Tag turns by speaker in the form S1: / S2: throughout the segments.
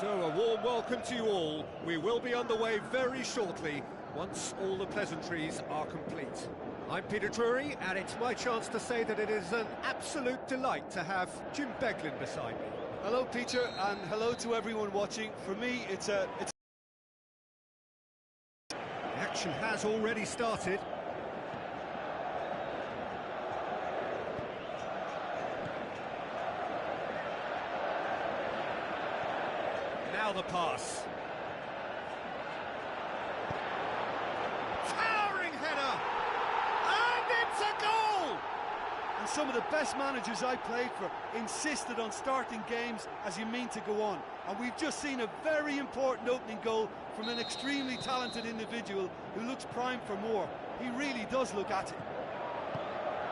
S1: So a warm welcome to you all. We will be underway very shortly, once all the pleasantries are complete. I'm Peter Drury, and it's my chance to say that it is an absolute delight to have Jim Beglin beside me.
S2: Hello, Peter, and hello to everyone watching. For me, it's
S1: The action has already started. Now the pass. Towering header! And it's a goal!
S2: And some of the best managers I played for insisted on starting games as you mean to go on. And we've just seen a very important opening goal from an extremely talented individual who looks primed for more. He really does look at it.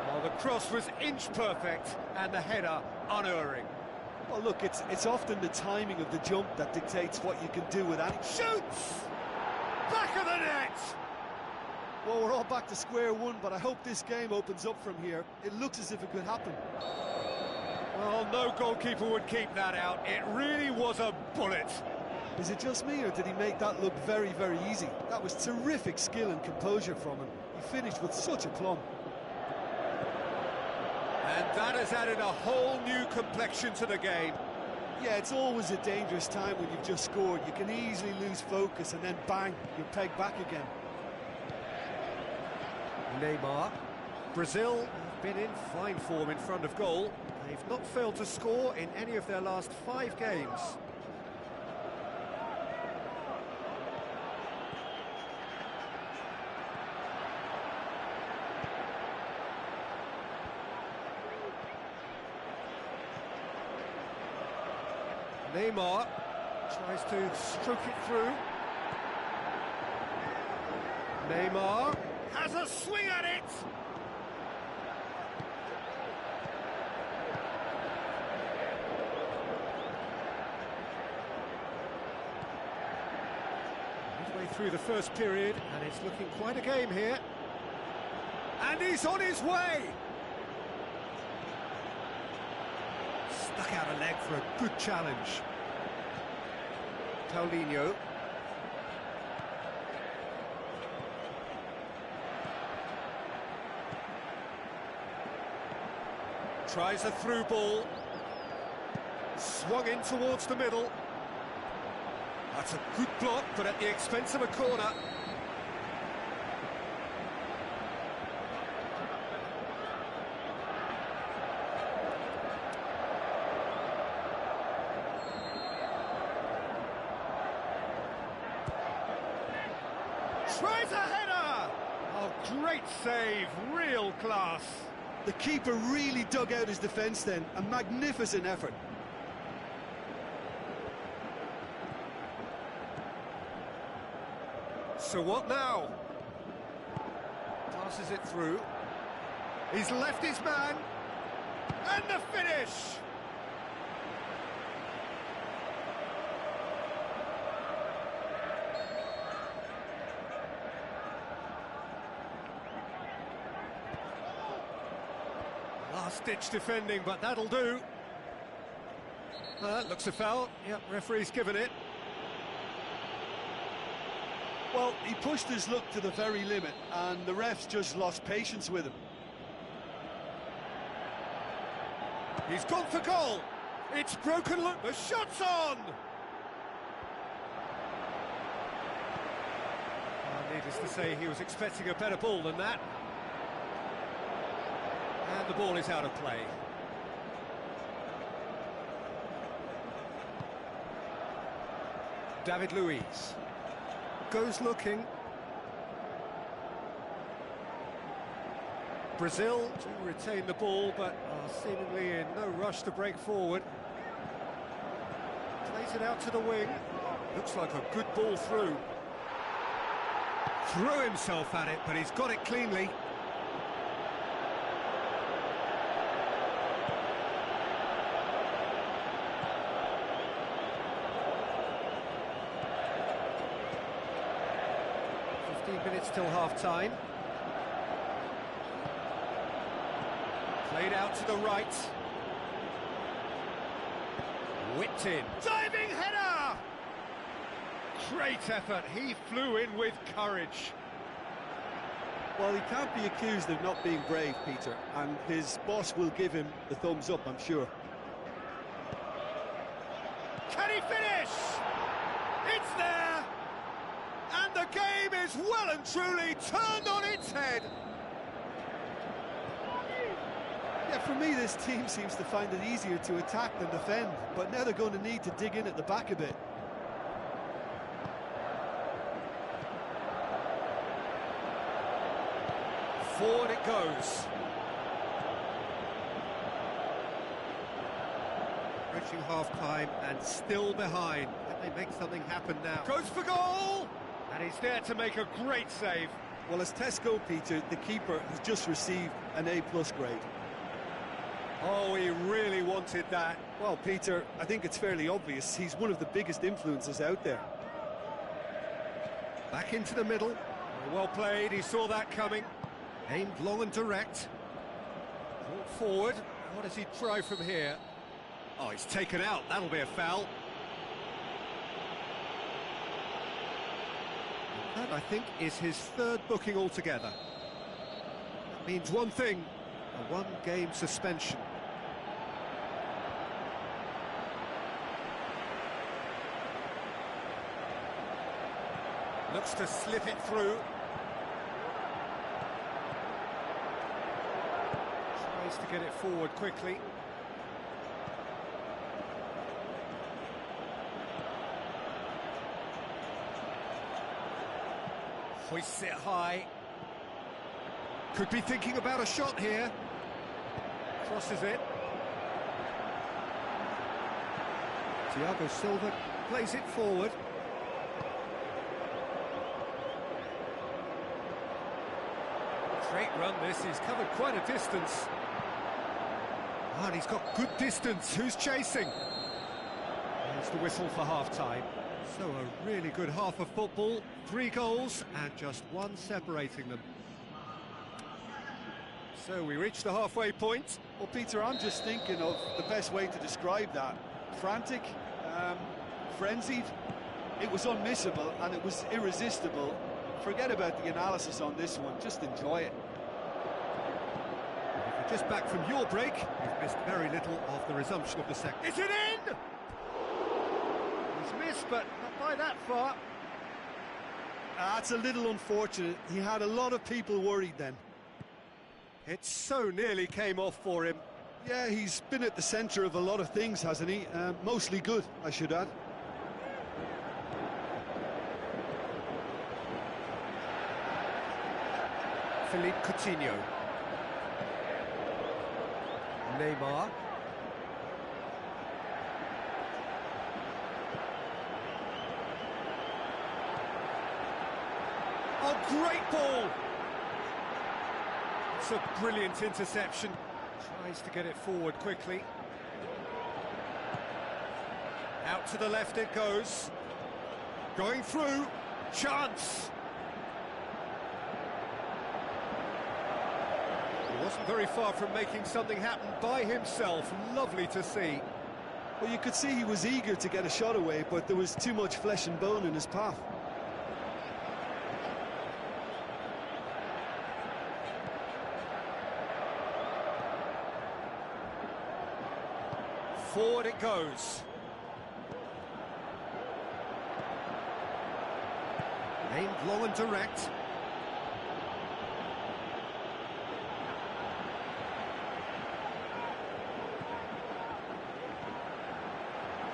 S1: Well, the cross was inch perfect and the header unerring.
S2: Well, look, it's often the timing of the jump that dictates what you can do with any...
S1: Shoots! Back of the net!
S2: Well, we're all back to square one, but I hope this game opens up from here. It looks as if it could happen.
S1: Well, no goalkeeper would keep that out. It really was a bullet.
S2: Is it just me, or did he make that look very, very easy? That was terrific skill and composure from him. He finished with such aplomb.
S1: And that has added a whole new complexion to the game.
S2: Yeah, it's always a dangerous time when you've just scored. You can easily lose focus and then bang, you're pegged back again.
S1: Neymar. Brazil have been in fine form in front of goal. They've not failed to score in any of their last 5 games. Neymar tries to stroke it through. Neymar has a swing at it! Midway through the first period, and it's looking quite a game here. And he's on his way! Stuck out a leg for a good challenge. Paulinho. Tries a through ball. Swung in towards the middle. That's a good block, but at the expense of a corner. Tries a header! Oh, great save, real class.
S2: The keeper really dug out his defence then, a magnificent effort.
S1: So what now? Passes it through. He's left his man. And the finish! Last-ditch defending, but that'll do. Looks a foul. Yep, referee's given it.
S2: Well, he pushed his luck to the very limit, and the refs just lost patience with him.
S1: He's gone for goal. It's broken look. The shot's on. Needless to say, he was expecting a better ball than that. And the ball is out of play. David Luiz goes looking. Brazil do retain the ball, but are seemingly in no rush to break forward. Plays it out to the wing. Looks like a good ball through. Threw himself at it, but he's got it cleanly. Minutes till half-time. Played out to the right. Whipped in. Diving header! Great effort, he flew in with courage.
S2: Well, he can't be accused of not being brave, Peter, and his boss will give him the thumbs up, I'm sure.
S1: Can he finish? It's there! And the game is well and truly turned on its head.
S2: Yeah, for me, this team seems to find it easier to attack than defend, but now they're going to need to dig in at the back a bit.
S1: Forward it goes. Reaching half-time and still behind. Can they make something happen now? Goes for goal! And he's there to make a great save.
S2: Well, as tests go, Peter, the keeper has just received an A+ grade.
S1: Oh, he really wanted that.
S2: Well, Peter, I think it's fairly obvious. He's one of the biggest influences out there.
S1: Back into the middle. Well played, he saw that coming. Aimed long and direct. Brought forward. What does he try from here? Oh, he's taken out. That'll be a foul. That, I think, is his third booking altogether. That means one thing, a one-game suspension. Looks to slip it through. Tries to get it forward quickly. Hoists it high. Could be thinking about a shot here. Crosses it. Thiago Silva plays it forward. Great run this, he's covered quite a distance. Oh, and he's got good distance, who's chasing? There's the whistle for half-time. So a really good half of football, 3 goals and just one separating them. So we reach the halfway point.
S2: Well, Peter, I'm just thinking of the best way to describe that. Frantic, frenzied. It was unmissable and it was irresistible. Forget about the analysis on this one, just enjoy it.
S1: If you're just back from your break, you've missed very little of the resumption of the second. Is it in? He's missed, but not by that far.
S2: That's a little unfortunate. He had a lot of people worried then.
S1: It so nearly came off for him.
S2: Yeah, he's been at the centre of a lot of things, hasn't he? Mostly good, I should add.
S1: Philippe Coutinho. Neymar. Oh, great ball! It's a brilliant interception. Tries to get it forward quickly. Out to the left it goes. Going through. Chance! He wasn't very far from making something happen by himself. Lovely to see.
S2: Well, you could see he was eager to get a shot away, but there was too much flesh and bone in his path.
S1: Forward it goes. Aimed long and direct.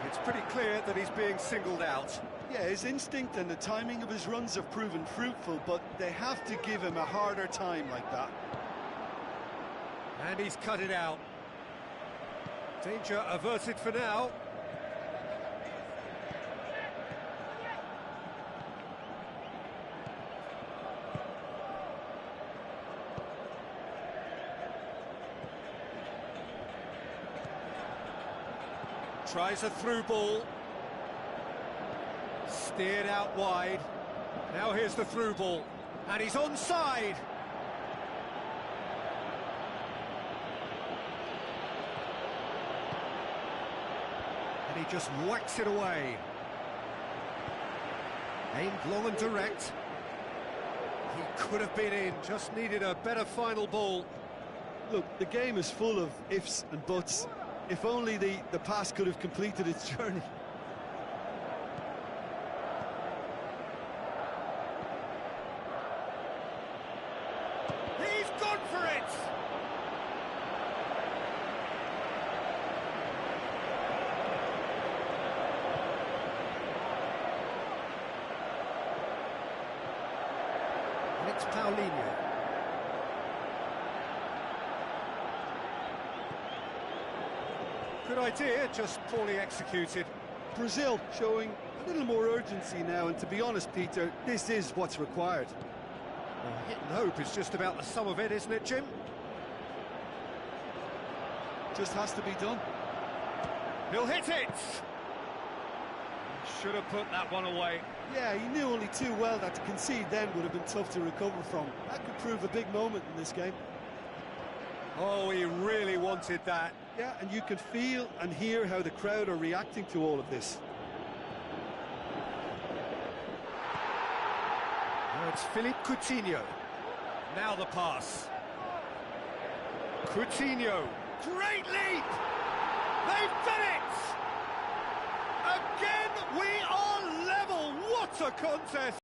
S1: It's pretty clear that he's being singled out.
S2: Yeah, his instinct and the timing of his runs have proven fruitful, but they have to give him a harder time like that.
S1: And he's cut it out. Danger averted for now. Tries a through ball. Steered out wide. Now here's the through ball. And he's onside. And he just whacks it away. Aimed long and direct. He could have been in, just needed a better final ball.
S2: Look, the game is full of ifs and buts. If only the pass could have completed its journey.
S1: He's gone for it! And it's Paulinho. Good idea, just poorly executed.
S2: Brazil showing a little more urgency now, and to be honest, Peter, this is what's required.
S1: Well, hit and hope is just about the sum of it, isn't it, Jim?
S2: Just has to be done.
S1: He'll hit it! Should have put that one away.
S2: Yeah, he knew only too well that to concede then would have been tough to recover from. That could prove a big moment in this game.
S1: Oh, he really wanted that.
S2: Yeah, and you can feel and hear how the crowd are reacting to all of this.
S1: Now it's Philippe Coutinho. Now the pass. Coutinho. Great leap! They've done it! Again, we are level. What a contest!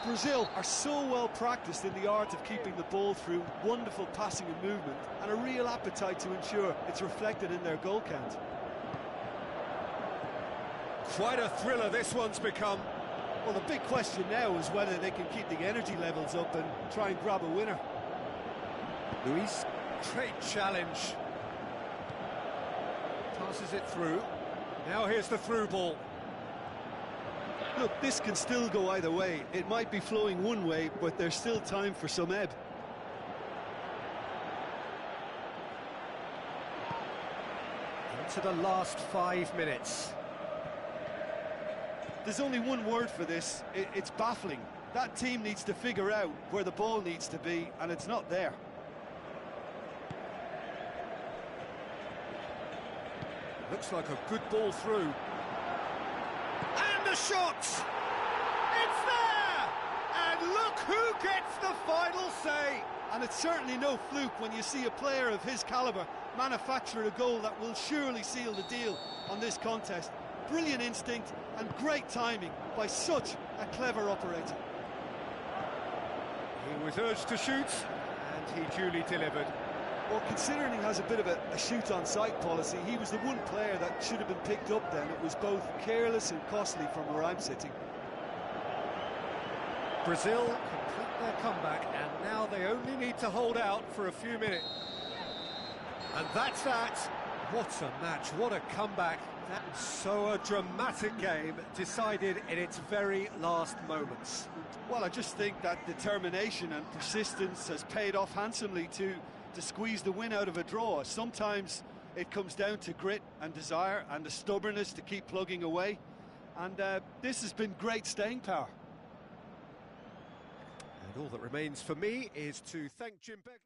S2: Brazil are so well practiced in the art of keeping the ball through wonderful passing and movement, and a real appetite to ensure it's reflected in their goal count.
S1: Quite a thriller this one's become.
S2: Well, the big question now is whether they can keep the energy levels up and try and grab a winner.
S1: Luis, great challenge. Passes it through. Now here's the through ball.
S2: Look, this can still go either way. It might be flowing one way, but there's still time for some ebb.
S1: Into the last 5 minutes.
S2: There's only one word for this. It's baffling. That team needs to figure out where the ball needs to be, and it's not there.
S1: Looks like a good ball through. And the shot! It's there! And look who gets the final say!
S2: And it's certainly no fluke when you see a player of his calibre manufacture a goal that will surely seal the deal on this contest. Brilliant instinct and great timing by such a clever operator.
S1: He was urged to shoot, and he duly delivered.
S2: Well, considering he has a bit of a shoot-on-sight policy, he was the one player that should have been picked up then. It was both careless and costly from where I'm sitting.
S1: Brazil complete their comeback, and now they only need to hold out for a few minutes. And that's that. What a match, what a comeback. That's so a dramatic game, decided in its very last moments.
S2: Well, I just think that determination and persistence has paid off handsomely to squeeze the win out of a draw. Sometimes it comes down to grit and desire and the stubbornness to keep plugging away. And this has been great staying power.
S1: And all that remains for me is to thank Jim Begley.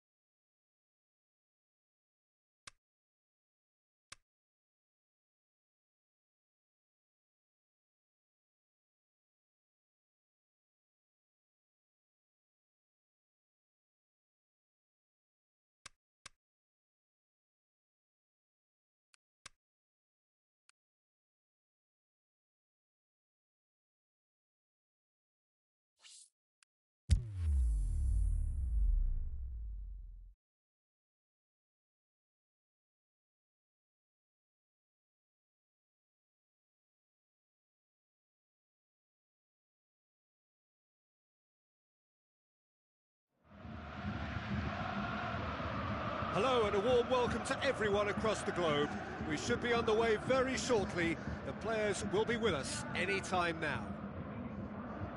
S1: Hello and a warm welcome to everyone across the globe. We should be underway very shortly. The players will be with us any time now.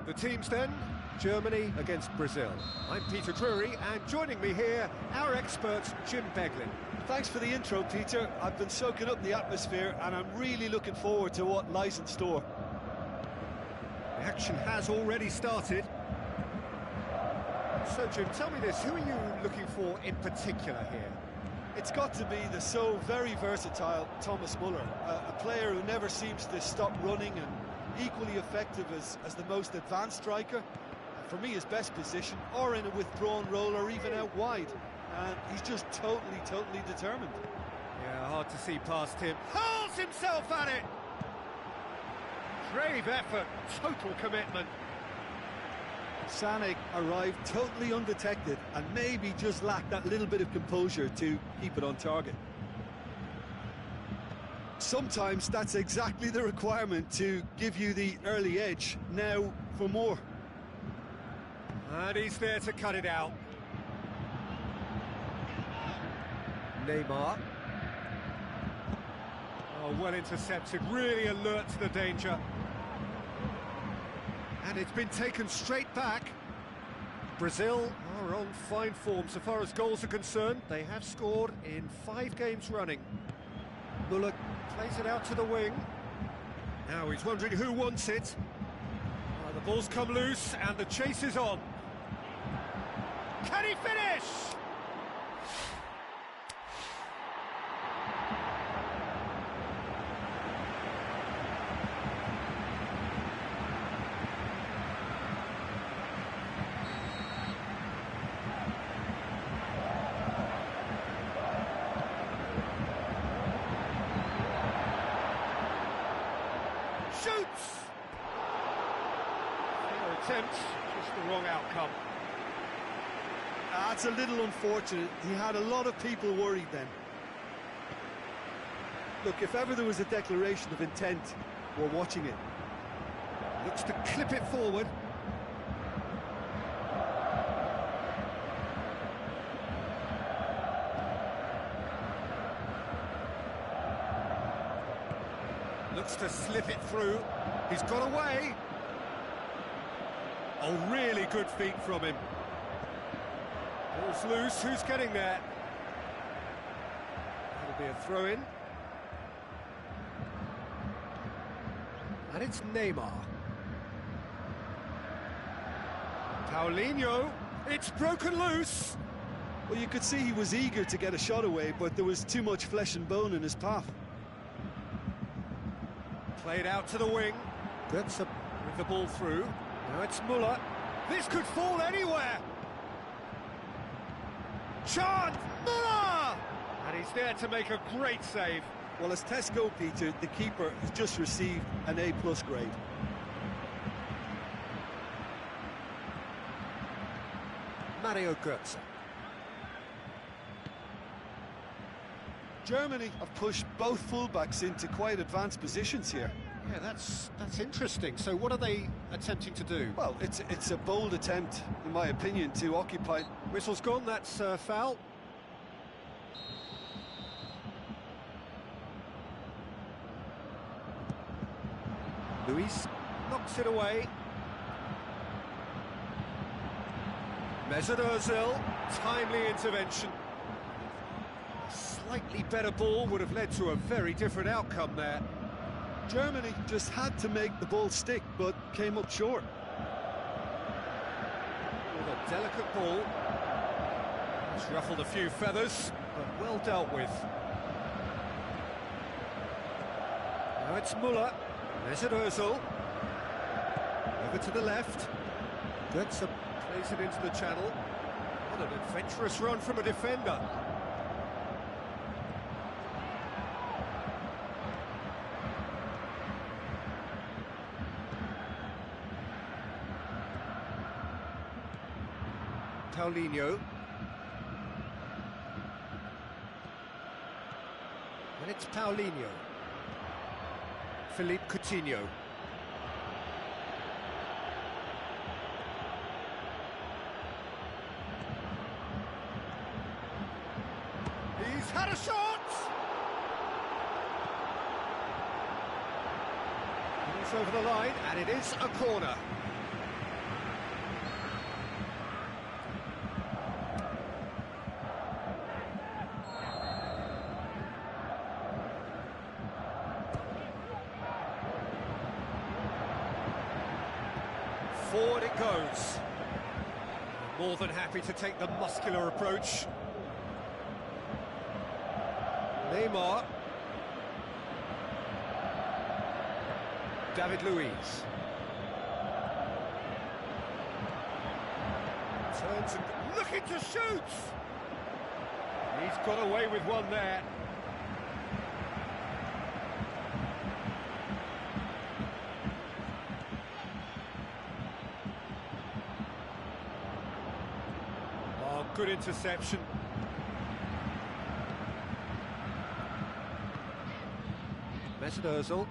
S1: The teams then, Germany against Brazil. I'm Peter Drury, and joining me here, our expert Jim Begley.
S2: Thanks for the intro, Peter. I've been soaking up the atmosphere and I'm really looking forward to what lies in store.
S1: The action has already started. So, Jim, tell me this, who are you looking for in particular here?
S2: It's got to be the so very versatile Thomas Muller, a player who never seems to stop running and equally effective as the most advanced striker. For me, his best position, or in a withdrawn role, or even out wide. And he's just totally determined.
S1: Yeah, hard to see past him. Hurls himself at it! Brave effort, total commitment.
S2: Sané arrived totally undetected and maybe just lacked that little bit of composure to keep it on target. Sometimes that's exactly the requirement to give you the early edge. Now for more.
S1: And he's there to cut it out. Neymar. Oh, well intercepted, really alert to the danger. And it's been taken straight back. Brazil are on fine form so far as goals are concerned. They have scored in 5 games running. Müller plays it out to the wing. Now he's wondering who wants it. The ball's come loose and the chase is on. Can he finish? Shoots! Fair attempt, just the wrong outcome.
S2: That's a little unfortunate. He had a lot of people worried then. Look, if ever there was a declaration of intent, we're watching it.
S1: Looks to clip it forward. Looks to slip it through. He's got away. Oh, really good feet from him. Ball's loose. Who's getting there? That'll be a throw-in. And it's Neymar. Paulinho. It's broken loose.
S2: Well, you could see he was eager to get a shot away, but there was too much flesh and bone in his path.
S1: Played out to the wing. Götze with the ball through. Now it's Müller. This could fall anywhere. Chance! Müller! And he's there to make a great save.
S2: Well, as tests go, Peter, the keeper has just received an A+ grade.
S1: Mario Götze.
S2: Germany have pushed both fullbacks into quite advanced positions here.
S1: Yeah, that's interesting. So what are they attempting to do?
S2: Well, it's a bold attempt, in my opinion, to occupy...
S1: Whistle's gone, that's foul. Luis knocks it away. Mesut Ozil, timely intervention. A slightly better ball would have led to a very different outcome there.
S2: Germany just had to make the ball stick, but came up short.
S1: With a delicate ball. It's ruffled a few feathers, but well dealt with. Now it's Müller. Mesut Ozil. Over to the left. Götze plays it into the channel. What an adventurous run from a defender. Paulinho. And it's Paulinho. Philippe Coutinho. He's had a shot! And it's over the line, and it is a corner. Forward it goes. More than happy to take the muscular approach. Neymar. David Luiz. Turns and looking to shoot! He's got away with one there. Oh, good interception. Mesut Ozil.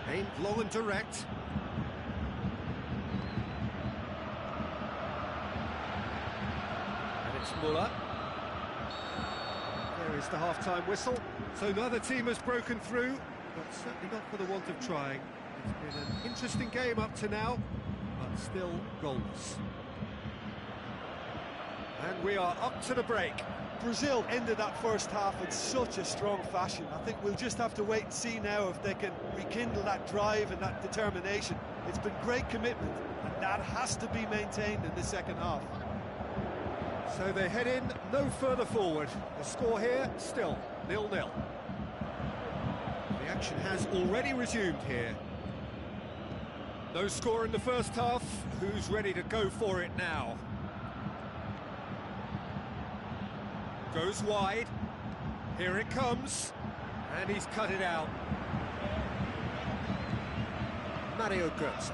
S1: Aimed low and direct. And it's Muller. There is the half-time whistle. So neither team has broken through, but certainly not for the want of trying. It's been an interesting game up to now, but still goalless. And we are up to the break.
S2: Brazil ended that first half in such a strong fashion. I think we'll just have to wait and see now if they can rekindle that drive and that determination. It's been great commitment, and that has to be maintained in the second half.
S1: So they head in no further forward. The score here, still 0-0. The action has already resumed here. No score in the first half. Who's ready to go for it now? Goes wide. Here it comes. And he's cut it out. Mario Götze.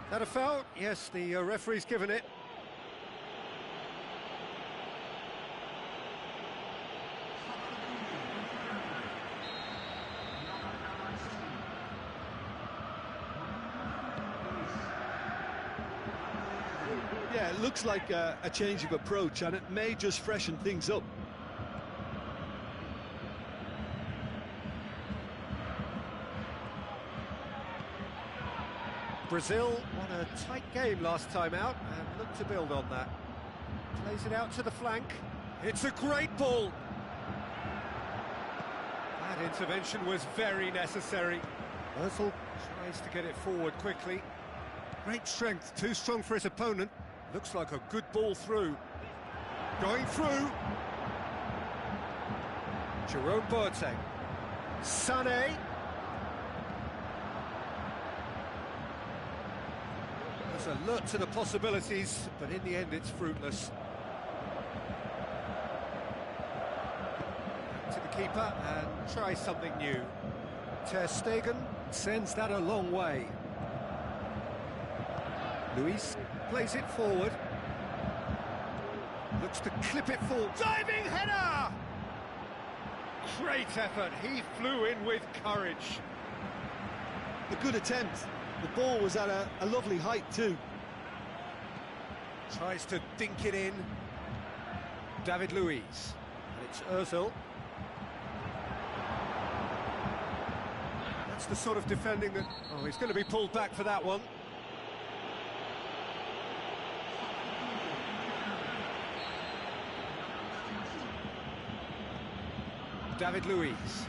S1: That a foul? Yes, the referee's given it.
S2: Yeah, it looks like a change of approach, and it may just freshen things up.
S1: Brazil won a tight game last time out and look to build on that. Plays it out to the flank. It's a great ball. That intervention was very necessary. Ozil tries to get it forward quickly. Great strength, too strong for his opponent. Looks like a good ball through. Going through. Jerome Boateng. Sané. There's alert to the possibilities, but in the end it's fruitless. To the keeper and try something new. Ter Stegen sends that a long way. Luiz plays it forward. Looks to clip it forward. Diving header! Great effort. He flew in with courage.
S2: A good attempt. The ball was at a lovely height too.
S1: Tries to dink it in. David Luiz. And it's Ozil. That's the sort of defending that... Oh, he's going to be pulled back for that one. David Luiz.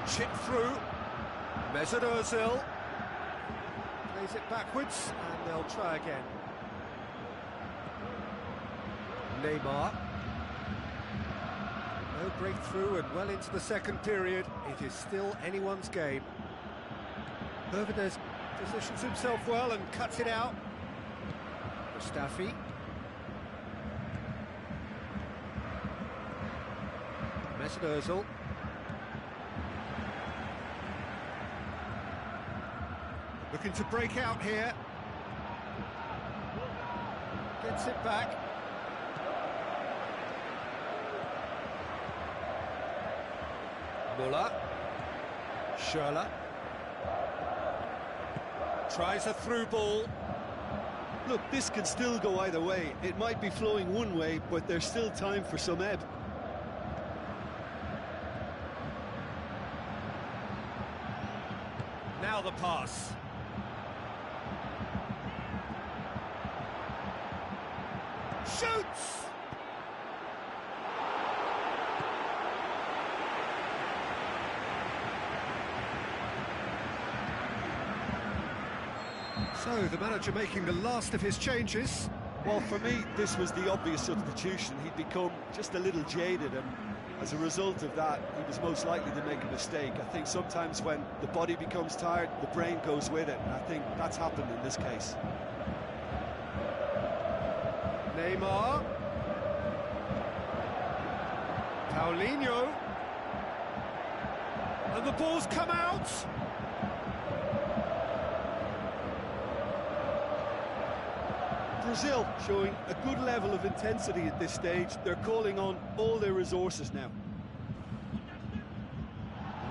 S1: Chip through. Mesut Ozil. Plays it backwards, and they'll try again. Neymar. No breakthrough, and well into the second period, it is still anyone's game. Hernández positions himself well and cuts it out. Mustafi. Mesut Ozil. Looking to break out here. Gets it back. Muller. Schürrle. Tries a through ball.
S2: Look, this can still go either way. It might be flowing one way, but there's still time for some ebb.
S1: Now the pass. Shoots! So, the manager making the last of his changes.
S2: Well, for me, this was the obvious substitution. He'd become just a little jaded, and as a result of that, he was most likely to make a mistake. I think sometimes when the body becomes tired, the brain goes with it, and I think that's happened in this case.
S1: Neymar. Paulinho. And the ball's come out.
S2: Brazil showing a good level of intensity at this stage. They're calling on all their resources now.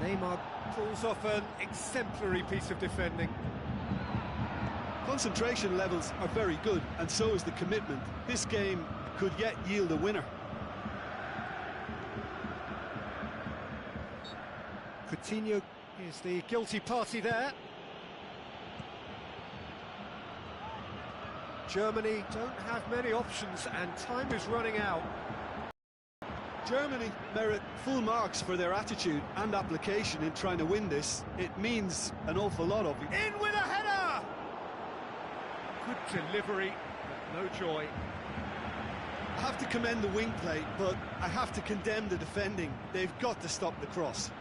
S1: Neymar pulls off an exemplary piece of defending.
S2: Concentration levels are very good, and so is the commitment. This game could yet yield a winner.
S1: Coutinho is the guilty party there. Germany don't have many options, and time is running out.
S2: Germany merit full marks for their attitude and application in trying to win this. It means an awful lot of it.
S1: In with a header! Good delivery, but no joy.
S2: I have to commend the wing play, but I have to condemn the defending. They've got to stop the cross.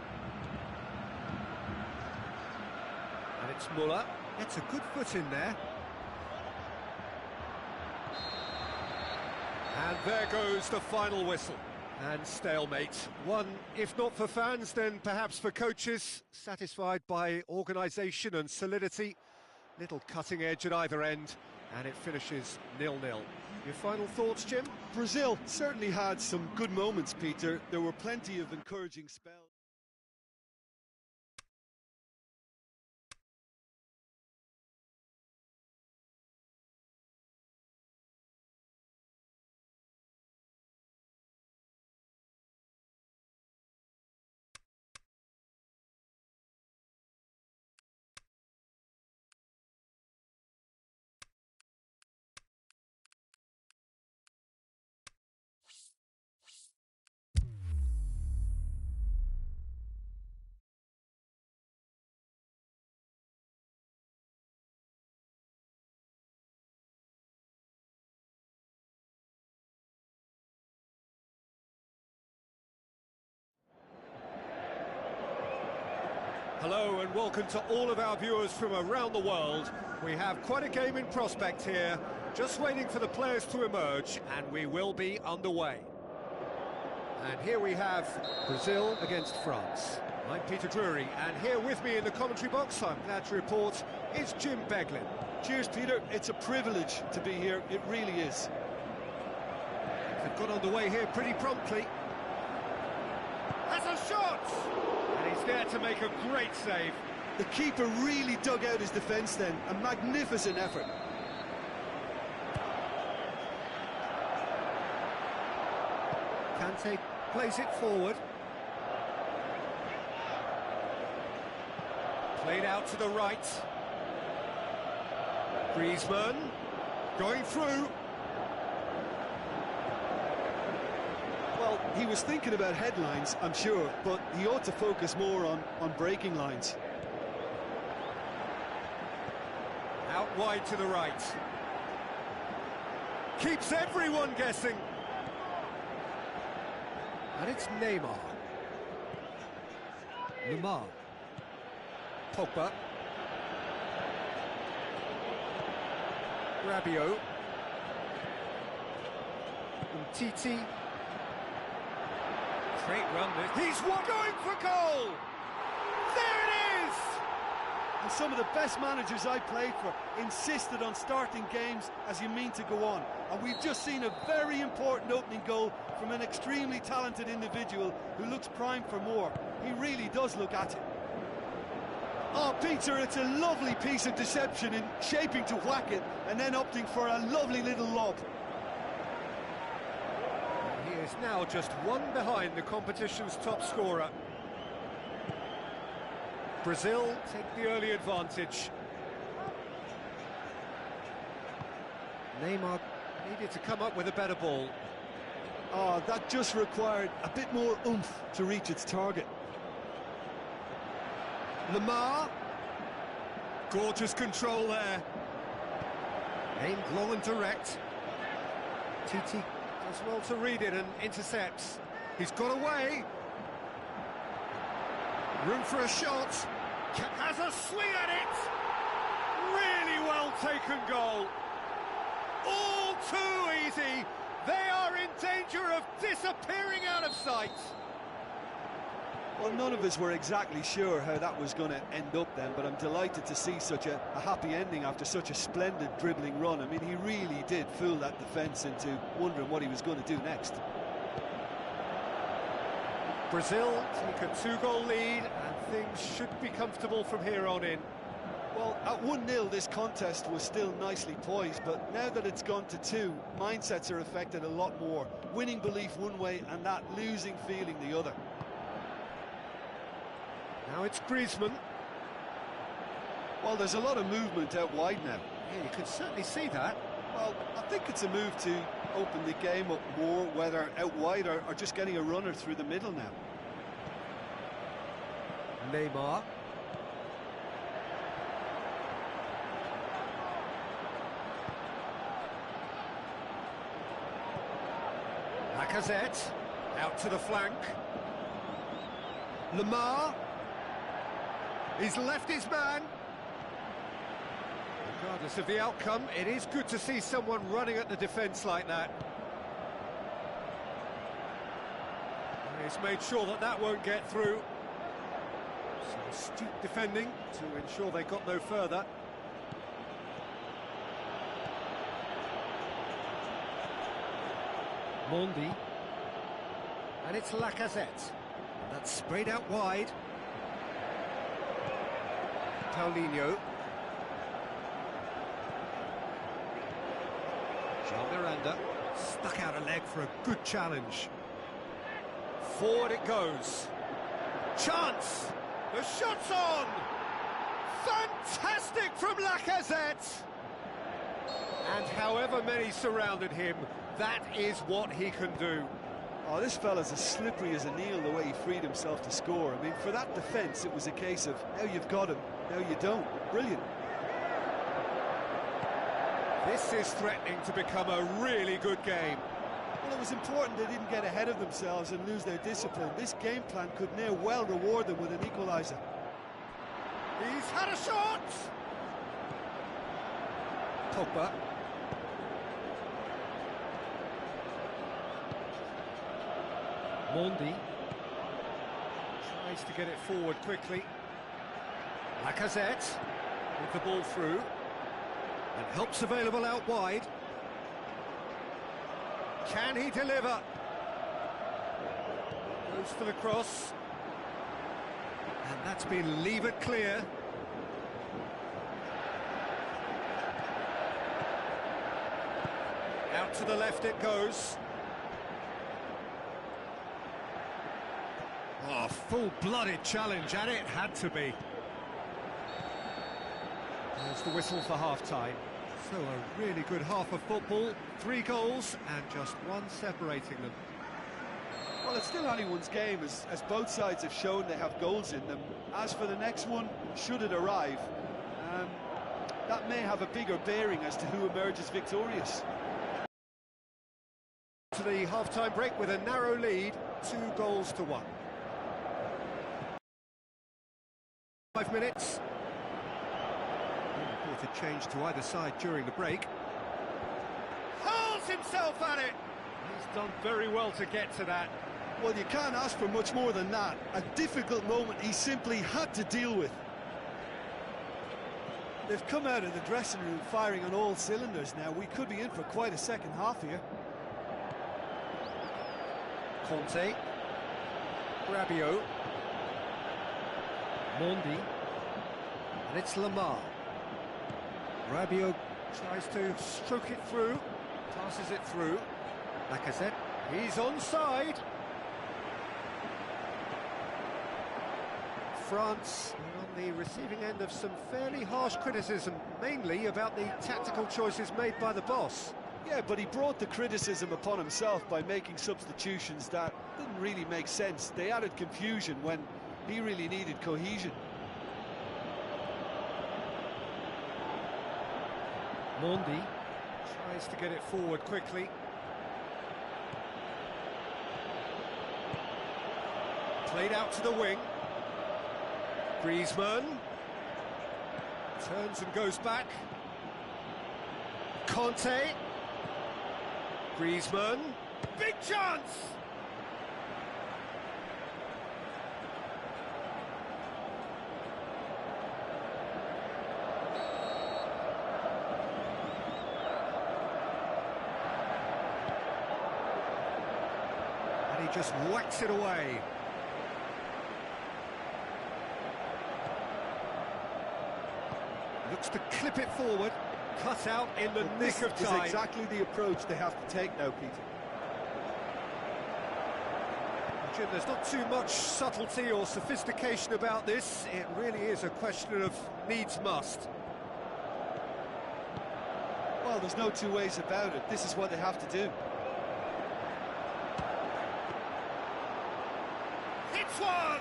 S1: And it's Muller. Gets a good foot in there. And there goes the final whistle. And stalemate. One, if not for fans, then perhaps for coaches, satisfied by organisation and solidity. Little cutting edge at either end, and it finishes 0-0. Your final thoughts, Jim?
S2: Brazil certainly had some good moments, Peter. There were plenty of encouraging spells.
S1: Hello and welcome to all of our viewers from around the world. We have quite a game in prospect here, just waiting for the players to emerge, and we will be underway. And here we have Brazil against France. I'm Peter Drury, and here with me in the commentary box, I'm glad to report, is Jim Beglin.
S2: Cheers, Peter. It's a privilege to be here. It really is.
S1: They've got underway here pretty promptly. Has a shot! And he's there to make a great save.
S2: The keeper really dug out his defence then. A magnificent effort.
S1: Kante plays it forward. Played out to the right. Griezmann going through.
S2: Well, he was thinking about headlines, I'm sure, but he ought to focus more on breaking lines.
S1: Out wide to the right. Keeps everyone guessing. And it's Neymar. Lamar. Pogba. Rabiot. Umtiti. Great run this. He's going for goal! There it is!
S2: And some of the best managers I played for insisted on starting games as you mean to go on. And we've just seen a very important opening goal from an extremely talented individual who looks primed for more. He really does look at it. Oh, Peter, it's a lovely piece of deception in shaping to whack it and then opting for a lovely little lob.
S1: He is now just one behind the competition's top scorer. Brazil take the early advantage. Neymar needed to come up with a better ball.
S2: Oh, that just required a bit more oomph to reach its target.
S1: Lamar. Gorgeous control there. Aimed long and direct. TT does well to read it and intercepts. He's got away. Room for a shot. Has a swing at it. Really well taken goal. All too easy. They are in danger of disappearing out of sight.
S2: Well, none of us were exactly sure how that was going to end up then, but I'm delighted to see such a happy ending after such a splendid dribbling run. I mean, he really did fool that defence into wondering what he was going to do next.
S1: Brazil take a 2-goal lead, and things should be comfortable from here on in.
S2: Well, at 1-0, this contest was still nicely poised, but now that it's gone to 2, mindsets are affected a lot more. Winning belief one way and that losing feeling the other.
S1: Now it's Griezmann.
S2: Well, there's a lot of movement out wide now.
S1: Yeah, you can certainly see that.
S2: Well, I think it's a move to open the game up more, whether out wide or just getting a runner through the middle now.
S1: Neymar. Lacazette, out to the flank. Lamar. He's left his man. Regardless of the outcome, it is good to see someone running at the defence like that. He's made sure that that won't get through. So astute defending to ensure they got no further. Mondi. And it's Lacazette. And that's sprayed out wide. Paulinho. Jean Miranda stuck out a leg for a good challenge. Forward it goes. Chance! The shot's on! Fantastic from Lacazette! And however many surrounded him, that is what he can do.
S2: Oh, this fella's as slippery as a nail the way he freed himself to score. I mean, for that defence, it was a case of now you've got him, now you don't. Brilliant.
S1: This is threatening to become a really good game.
S2: Well, it was important they didn't get ahead of themselves and lose their discipline. This game plan could now well reward them with an equaliser.
S1: He's had a shot! Pogba. Mondi tries to get it forward quickly. Lacazette with the ball through. And help's available out wide. Can he deliver? Goes for the cross. And that's been levered clear. Out to the left it goes. Oh, full-blooded challenge, and it had to be. There's the whistle for half-time. So a really good half of football, 3 goals and just one separating them.
S2: Well, it's still anyone's game, as both sides have shown they have goals in them. As for the next one, should it arrive, that may have a bigger bearing as to who emerges victorious.
S1: To the half-time break with a narrow lead, 2 goals to 1. 5 minutes. Reported change to either side during the break. Hurls himself at it! He's done very well to get to that.
S2: Well, you can't ask for much more than that. A difficult moment he simply had to deal with. They've come out of the dressing room firing on all cylinders now. We could be in for quite a second half here.
S1: Conte. Rabiot. Mondi. And it's Lamar. Rabiot tries to stroke it through. Passes it through. Lacazette. He's onside. France on the receiving end of some fairly harsh criticism, mainly about the tactical choices made by the boss.
S2: Yeah, but he brought the criticism upon himself by making substitutions that didn't really make sense. They added confusion when he really needed cohesion.
S1: Mondi tries to get it forward quickly. Played out to the wing. Griezmann turns and goes back. Conte. Griezmann. Big chance! And he just whacks it away. Looks to clip it forward, cut out in the nick of time.
S2: This is exactly the approach they have to take now, Peter.
S1: Jim, there's not too much subtlety or sophistication about this. It really is a question of needs must.
S2: Well, there's no two ways about it. This is what they have to do.
S1: Hits one!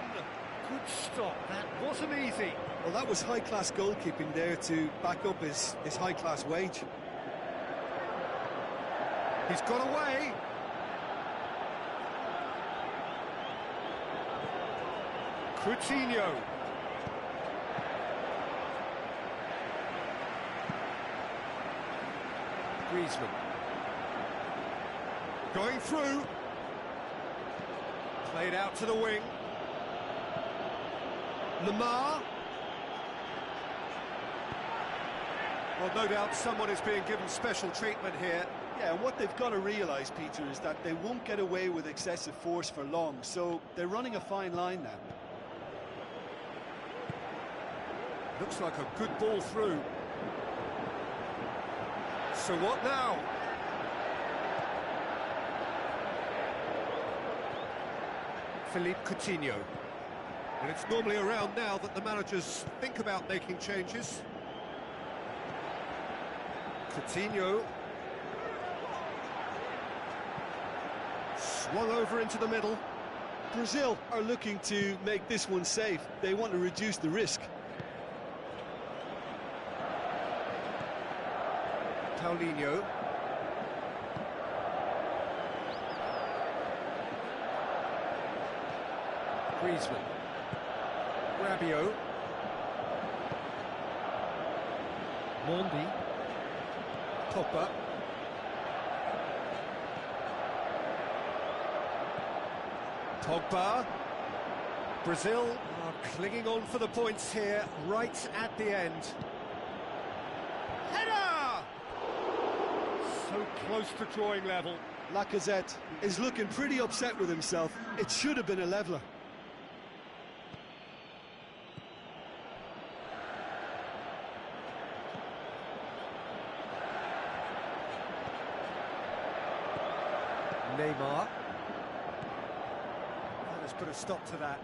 S1: Good stop. That wasn't easy.
S2: Well, that was high-class goalkeeping there to back up his high-class wage.
S1: He's got away. Coutinho. Griezmann. Going through. Played out to the wing. Lamar. Well, no doubt someone is being given special treatment here.
S2: Yeah, and what they've got to realise, Peter, is that they won't get away with excessive force for long, so they're running a fine line now.
S1: Looks like a good ball through. So what now? Philippe Coutinho. And it's normally around now that the managers think about making changes. Coutinho. Swung over into the middle.
S2: Brazil are looking to make this one safe. They want to reduce the risk.
S1: Paulinho. Griezmann. Rabiot. Mondi. Pogba. Pogba. Brazil are clinging on for the points here, right at the end. Header! So close to drawing level.
S2: Lacazette is looking pretty upset with himself. It should have been a leveller.
S1: Neymar. Let's put a stop to that.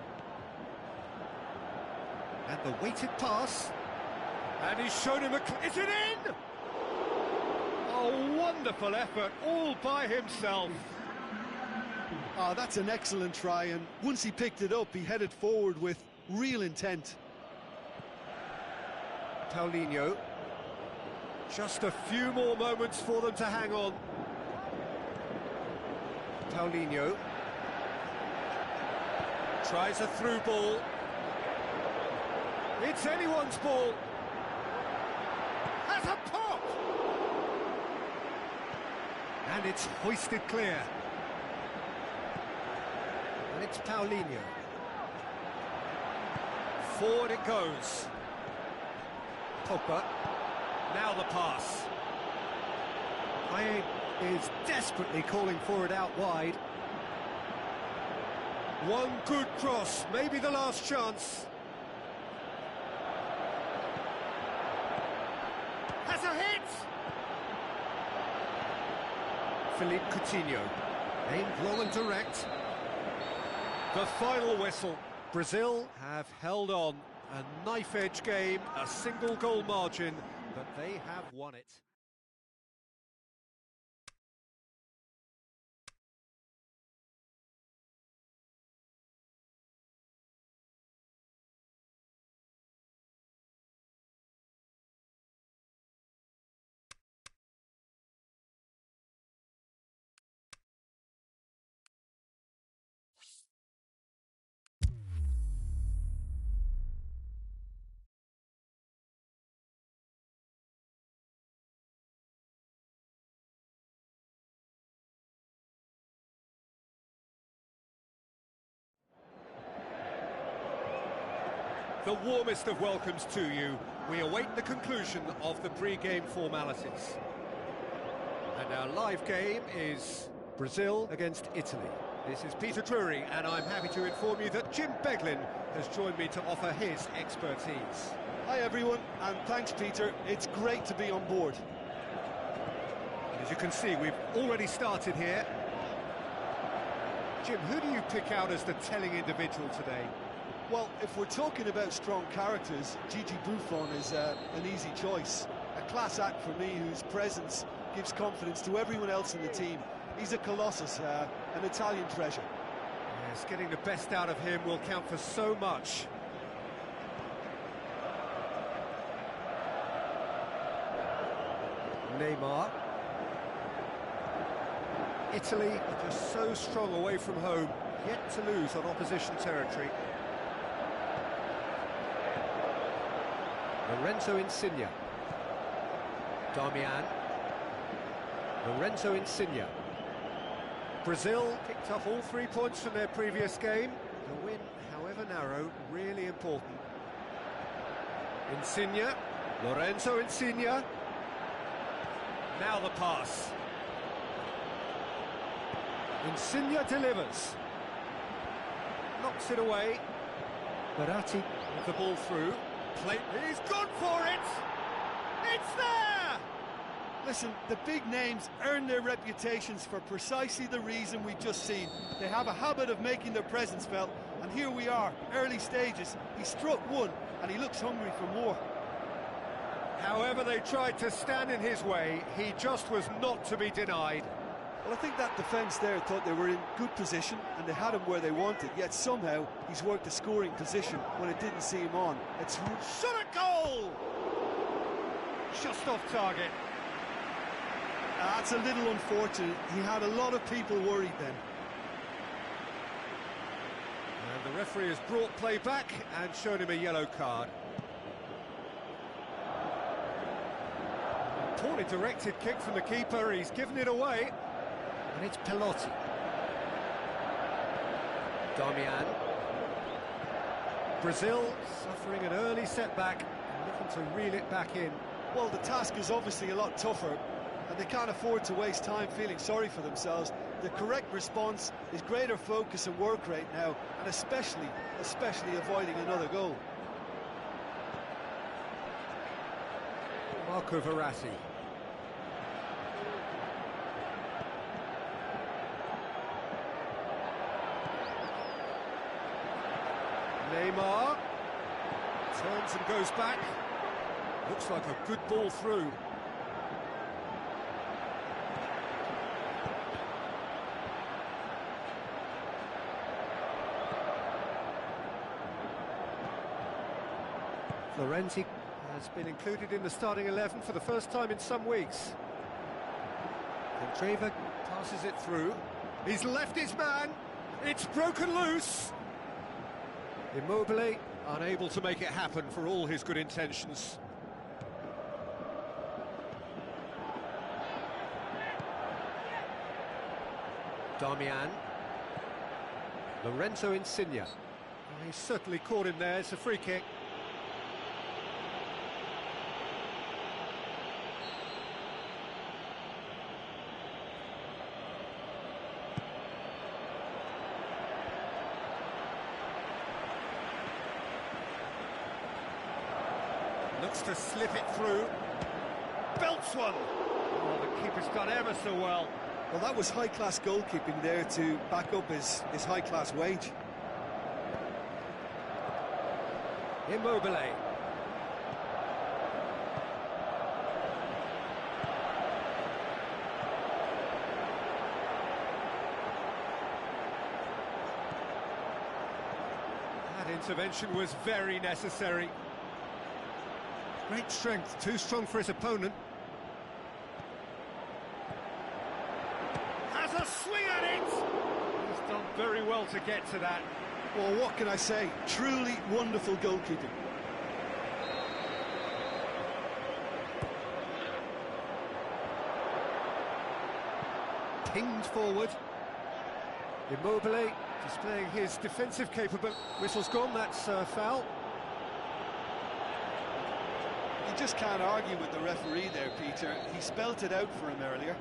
S1: And the weighted pass. And he's shown him a... Is it in? A wonderful effort, all by himself.
S2: Ah, that's an excellent try, and once he picked it up, he headed forward with real intent.
S1: Paulinho. Just a few more moments for them to hang on. Paulinho. Tries a through ball. It's anyone's ball. Has a pop! And it's hoisted clear. And it's Paulinho. Forward it goes. Pogba. Now the pass. Payet is desperately calling for it out wide. One good cross, maybe the last chance. Has a hit! Philippe Coutinho, aimed long and direct. The final whistle. Brazil have held on. A knife-edge game, a single goal margin, but they have won it. The warmest of welcomes to you. We await the conclusion of the pre-game formalities. And our live game is Brazil against Italy. This is Peter Drury, and I'm happy to inform you that Jim Beglin has joined me to offer his expertise.
S2: Hi everyone, and thanks Peter, it's great to be on board.
S1: As you can see, we've already started here. Jim, who do you pick out as the telling individual today?
S2: Well, if we're talking about strong characters, Gigi Buffon is an easy choice. A class act for me whose presence gives confidence to everyone else in the team. He's a colossus, an Italian treasure.
S1: Yes, getting the best out of him will count for so much. Neymar. Italy are just so strong away from home, yet to lose on opposition territory. Lorenzo Insigne. Darmian. Lorenzo Insigne. Brazil picked up all 3 points from their previous game. The win, however narrow, really important. Insigne. Lorenzo Insigne. Now the pass. Insigne delivers. Knocks it away. Verratti with the ball through. He's gone for it! It's there!
S2: Listen, the big names earn their reputations for precisely the reason we've just seen. They have a habit of making their presence felt, and here we are, early stages. He struck one, and he looks hungry for more.
S1: However they tried to stand in his way, he just was not to be denied.
S2: Well, I think that defence there thought they were in good position and they had him where they wanted, yet somehow he's worked a scoring position when it didn't see him on. It's
S1: shot a goal! Just off target.
S2: That's a little unfortunate. He had a lot of people worried then.
S1: And the referee has brought play back and shown him a yellow card. Poorly directed kick from the keeper, he's given it away. And it's Pelotti. Darmian. Brazil suffering an early setback and looking to reel it back in.
S2: Well, the task is obviously a lot tougher, and they can't afford to waste time feeling sorry for themselves. The correct response is greater focus and work rate now, and especially avoiding another goal.
S1: Marco Verratti. Neymar turns and goes back. Looks like a good ball through. Florenzi has been included in the starting 11 for the first time in some weeks. Treva passes it through. He's left his man. It's broken loose. Immobile unable to make it happen for all his good intentions. Darmian. Lorenzo Insigne. He's certainly caught him there. It's a free kick. Looks to slip it through. Belts one. Oh, the keeper's done ever so well.
S2: Well, that was high-class goalkeeping there to back up his high-class wage.
S1: Immobile. That intervention was very necessary. Great strength, too strong for his opponent. Has a swing at it! He's done very well to get to that.
S2: Well, what can I say? Truly wonderful goalkeeping.
S1: Pinged forward. Immobile displaying his defensive capability. Whistle's gone, that's foul.
S2: just can't argue with the referee there, Peter. He spelt it out for him earlier.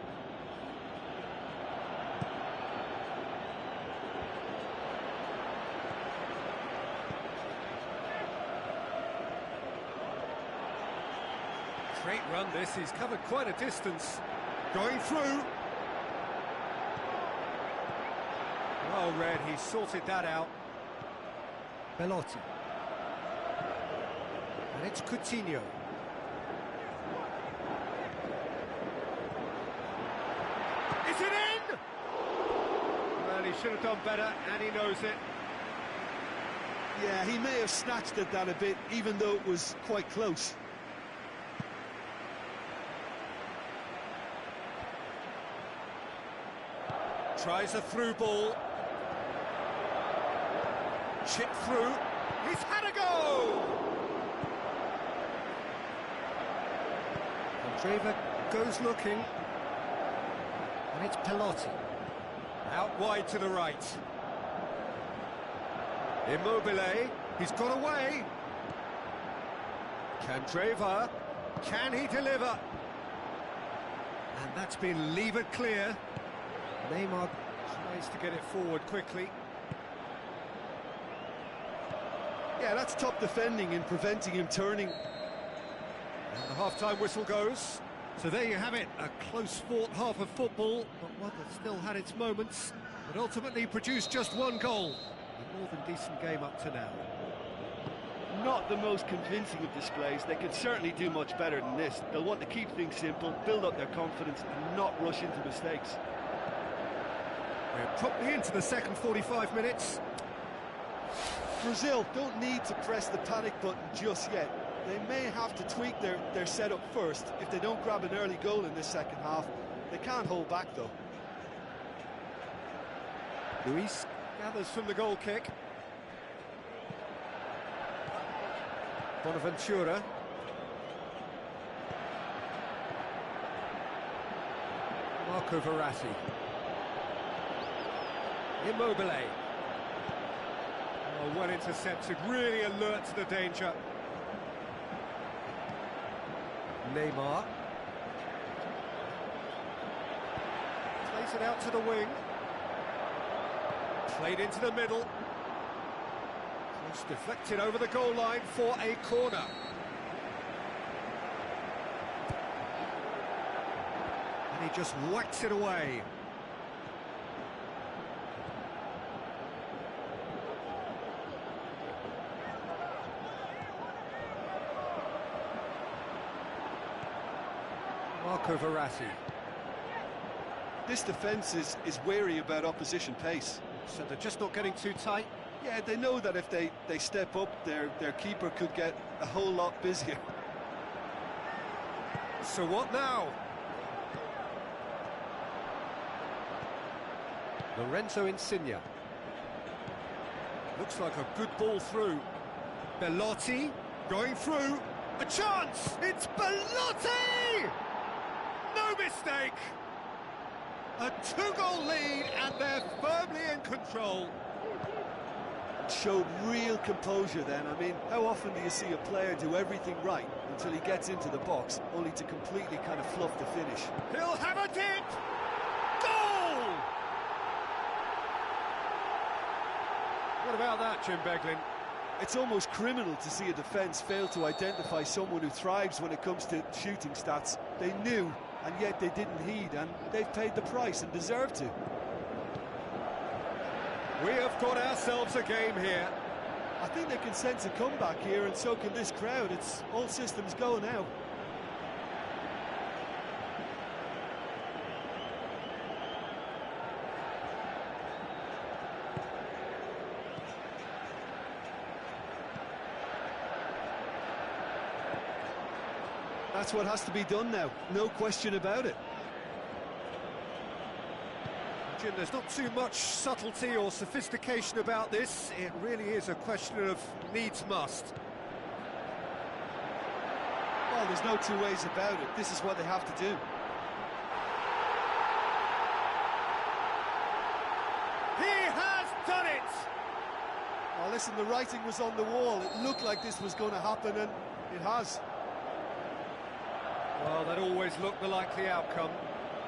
S1: Great run this, he's covered quite a distance. Going through. Well read, he sorted that out. Belotti. And it's Coutinho. Is it in? Well, he should have done better, and he knows it.
S2: Yeah, he may have snatched at that a bit, even though it was quite close.
S1: Tries a through ball. Chip through. He's had a go! Andreva goes looking. And it's Belotti. Out wide to the right. Immobile. He's got away. Candreva. Can he deliver? And that's been levered clear. Neymar tries to get it forward quickly.
S2: Yeah, that's top defending and preventing him turning.
S1: And the half-time whistle goes. So there you have it, a close-fought half of football, but one that still had its moments, but ultimately produced just one goal. A more than decent game up to now.
S2: Not the most convincing of displays. They could certainly do much better than this. They'll want to keep things simple, build up their confidence, and not rush into mistakes.
S1: We're properly into the second 45 minutes.
S2: Brazil don't need to press the panic button just yet. They may have to tweak their setup first. If they don't grab an early goal in this second half, they can't hold back though.
S1: Luis gathers from the goal kick. Bonaventura. Marco Verratti. Immobile. Oh, well intercepted, really alert to the danger. Neymar. Plays it out to the wing. Played into the middle. Cross deflected over the goal line for a corner. And he just whacks it away. Marco Verratti.
S2: This defence is wary about opposition pace.
S1: So they're just not getting too tight?
S2: Yeah, they know that if they step up, their keeper could get a whole lot busier.
S1: So what now? Lorenzo Insigne. Looks like a good ball through. Belotti going through. A chance! It's Belotti! No mistake! A two-goal lead and they're firmly in control.
S2: Showed real composure then. I mean, how often do you see a player do everything right until he gets into the box, only to completely kind of fluff the finish?
S1: He'll have a dip! Goal! What about that, Jim Beglin?
S2: It's almost criminal to see a defence fail to identify someone who thrives when it comes to shooting stats. They knew, and yet they didn't heed, and they've paid the price and deserve to.
S1: We have got ourselves a game here.
S2: I think they can sense a comeback here, and so can this crowd. It's all systems go now. That's what has to be done now, no question about it.
S1: Jim, there's not too much subtlety or sophistication about this. It really is a question of needs must.
S2: Well, there's no two ways about it. This is what they have to do.
S1: He has done it!
S2: Well, listen, the writing was on the wall. It looked like this was going to happen, and it has.
S1: Well, that always looked the likely outcome.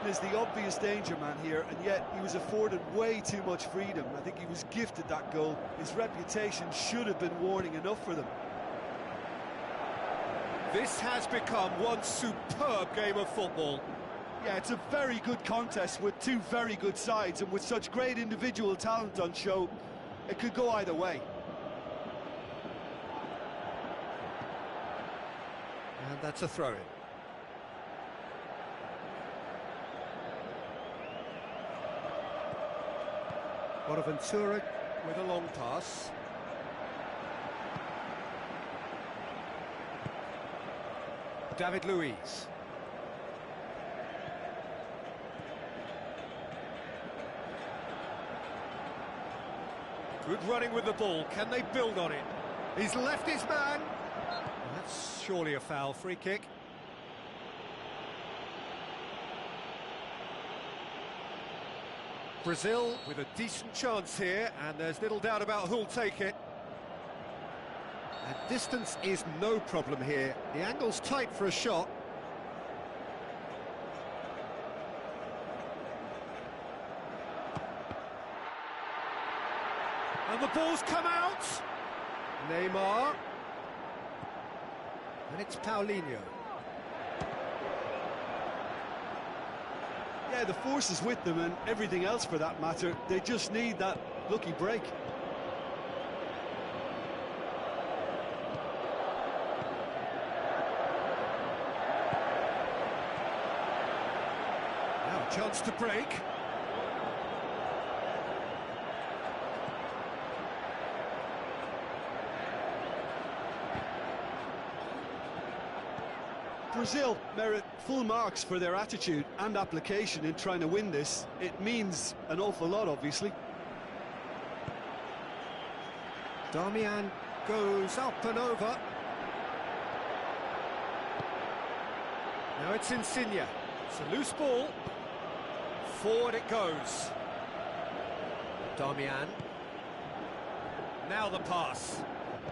S2: There's the obvious danger man here, and yet he was afforded way too much freedom. I think he was gifted that goal. His reputation should have been warning enough for them.
S1: This has become one superb game of football.
S2: Yeah, it's a very good contest with two very good sides, and with such great individual talent on show, it could go either way.
S1: And that's a throw-in. Bonaventura with a long pass. David Luiz. Good running with the ball. Can they build on it? He's left his man. That's surely a foul. Free kick. Brazil with a decent chance here, and there's little doubt about who'll take it. And distance is no problem here. The angle's tight for a shot. And the ball's come out. Neymar. And it's Paulinho.
S2: Yeah, the force is with them, and everything else for that matter. They just need that lucky break.
S1: Now a chance to break.
S2: Brazil merit full marks for their attitude and application in trying to win this. It means an awful lot, obviously.
S1: Darmian goes up and over. Now it's Insigne. It's a loose ball. Forward it goes. Darmian. Now the pass.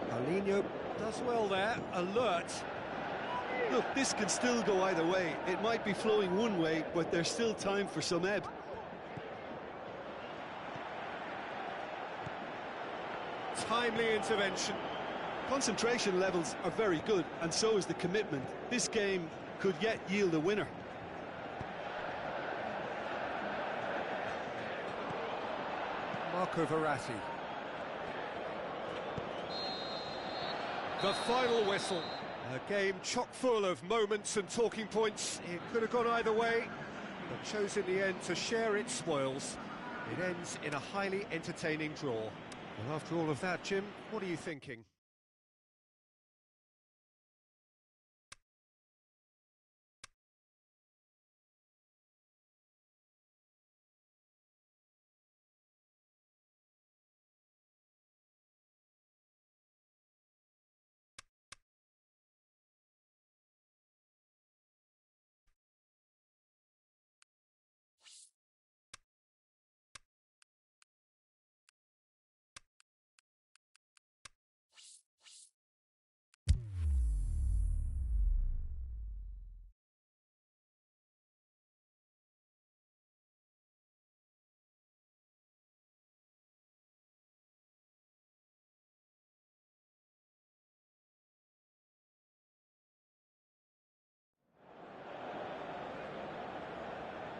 S1: Paulinho does well there. Alert.
S2: Look, this can still go either way. It might be flowing one way, but there's still time for some ebb.
S1: Timely intervention.
S2: Concentration levels are very good, and so is the commitment. This game could yet yield a winner.
S1: Marco Verratti. The final whistle. A game chock full of moments and talking points. It could have gone either way, but chose in the end to share its spoils. It ends in a highly entertaining draw. Well, after all of that, Jim, what are you thinking?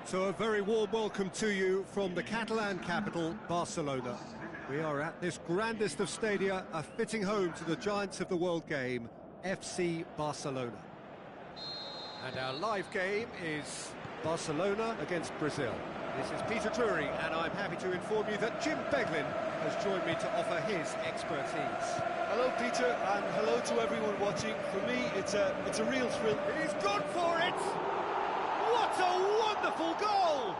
S1: So a very warm welcome to you from the Catalan capital, Barcelona. We are at this grandest of stadia, a fitting home to the giants of the world game, FC Barcelona. And our live game is Barcelona against Brazil. This is Peter Drury, and I'm happy to inform you that Jim Beglin has joined me to offer his expertise.
S2: Hello, Peter, and hello to everyone watching. For me, it's a real thrill.
S1: He's gone for it! What a wonderful goal!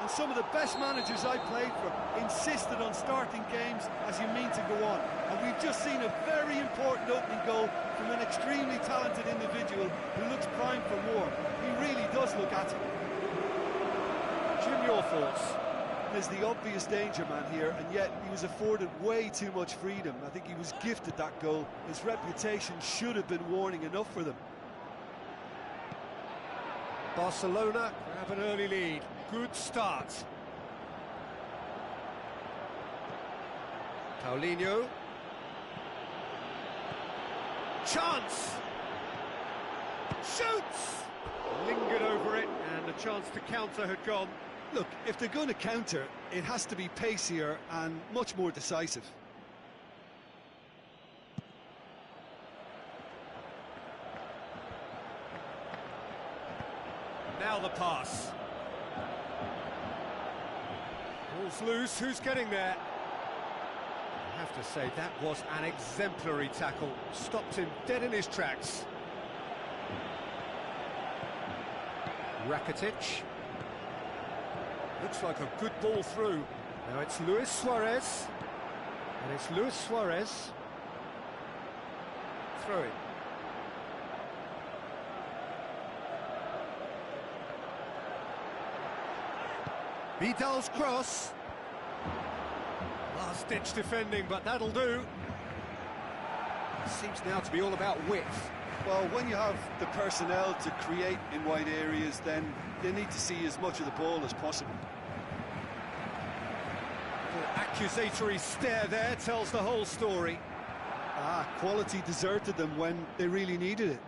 S2: And some of the best managers I played for insisted on starting games as you mean to go on. And we've just seen a very important opening goal from an extremely talented individual who looks primed for more. He really does look at it.
S1: Jim, your thoughts?
S2: There's the obvious danger man here, and yet he was afforded way too much freedom. I think he was gifted that goal. His reputation should have been warning enough for them.
S1: Barcelona grab an early lead. Good start. Paulinho. Chance! Shoots! Lingered over it, and the chance to counter had gone.
S2: Look, if they're going to counter, it has to be pacier and much more decisive.
S1: Now the pass. Ball's loose, who's getting there? I have to say, that was an exemplary tackle. Stopped him dead in his tracks. Rakitic. Looks like a good ball through. Now it's Luis Suarez. And it's Luis Suarez. Throw it. Vidal's cross. Last-ditch defending, but that'll do. Seems now to be all about width.
S2: Well, when you have the personnel to create in wide areas, then they need to see as much of the ball as possible.
S1: The accusatory stare there tells the whole story.
S2: Quality deserted them when they really needed it.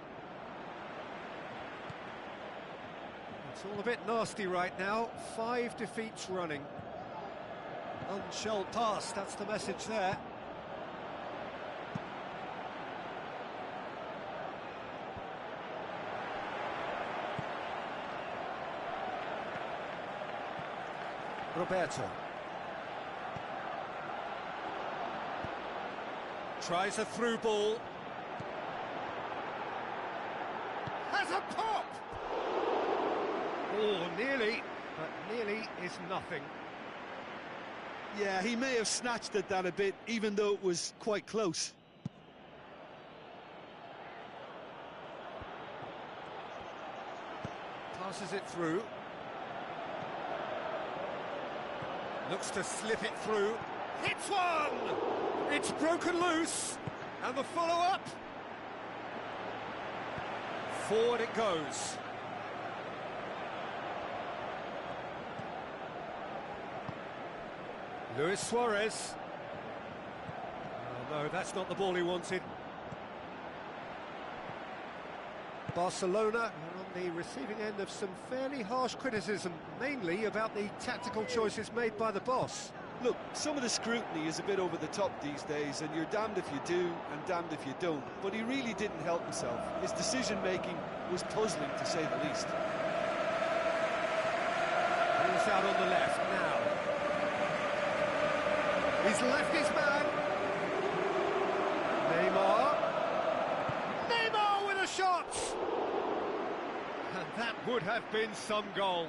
S1: It's all a bit nasty right now. 5 defeats running. Unshelled pass, that's the message there. Roberto. Tries a through ball. Has a pop! Oh, nearly, but nearly is nothing.
S2: Yeah, he may have snatched at that a bit, even though it was quite close.
S1: Passes it through. Looks to slip it through. Hits one! It's broken loose. And the follow-up. Forward it goes. Luis Suarez. Oh, no, that's not the ball he wanted. Barcelona are on the receiving end of some fairly harsh criticism, mainly about the tactical choices made by the boss.
S2: Look, some of the scrutiny is a bit over the top these days, and you're damned if you do and damned if you don't. But he really didn't help himself. His decision-making was puzzling, to say the least.
S1: He's out on the left now. He's left his man. Neymar with a shot! And that would have been some goal.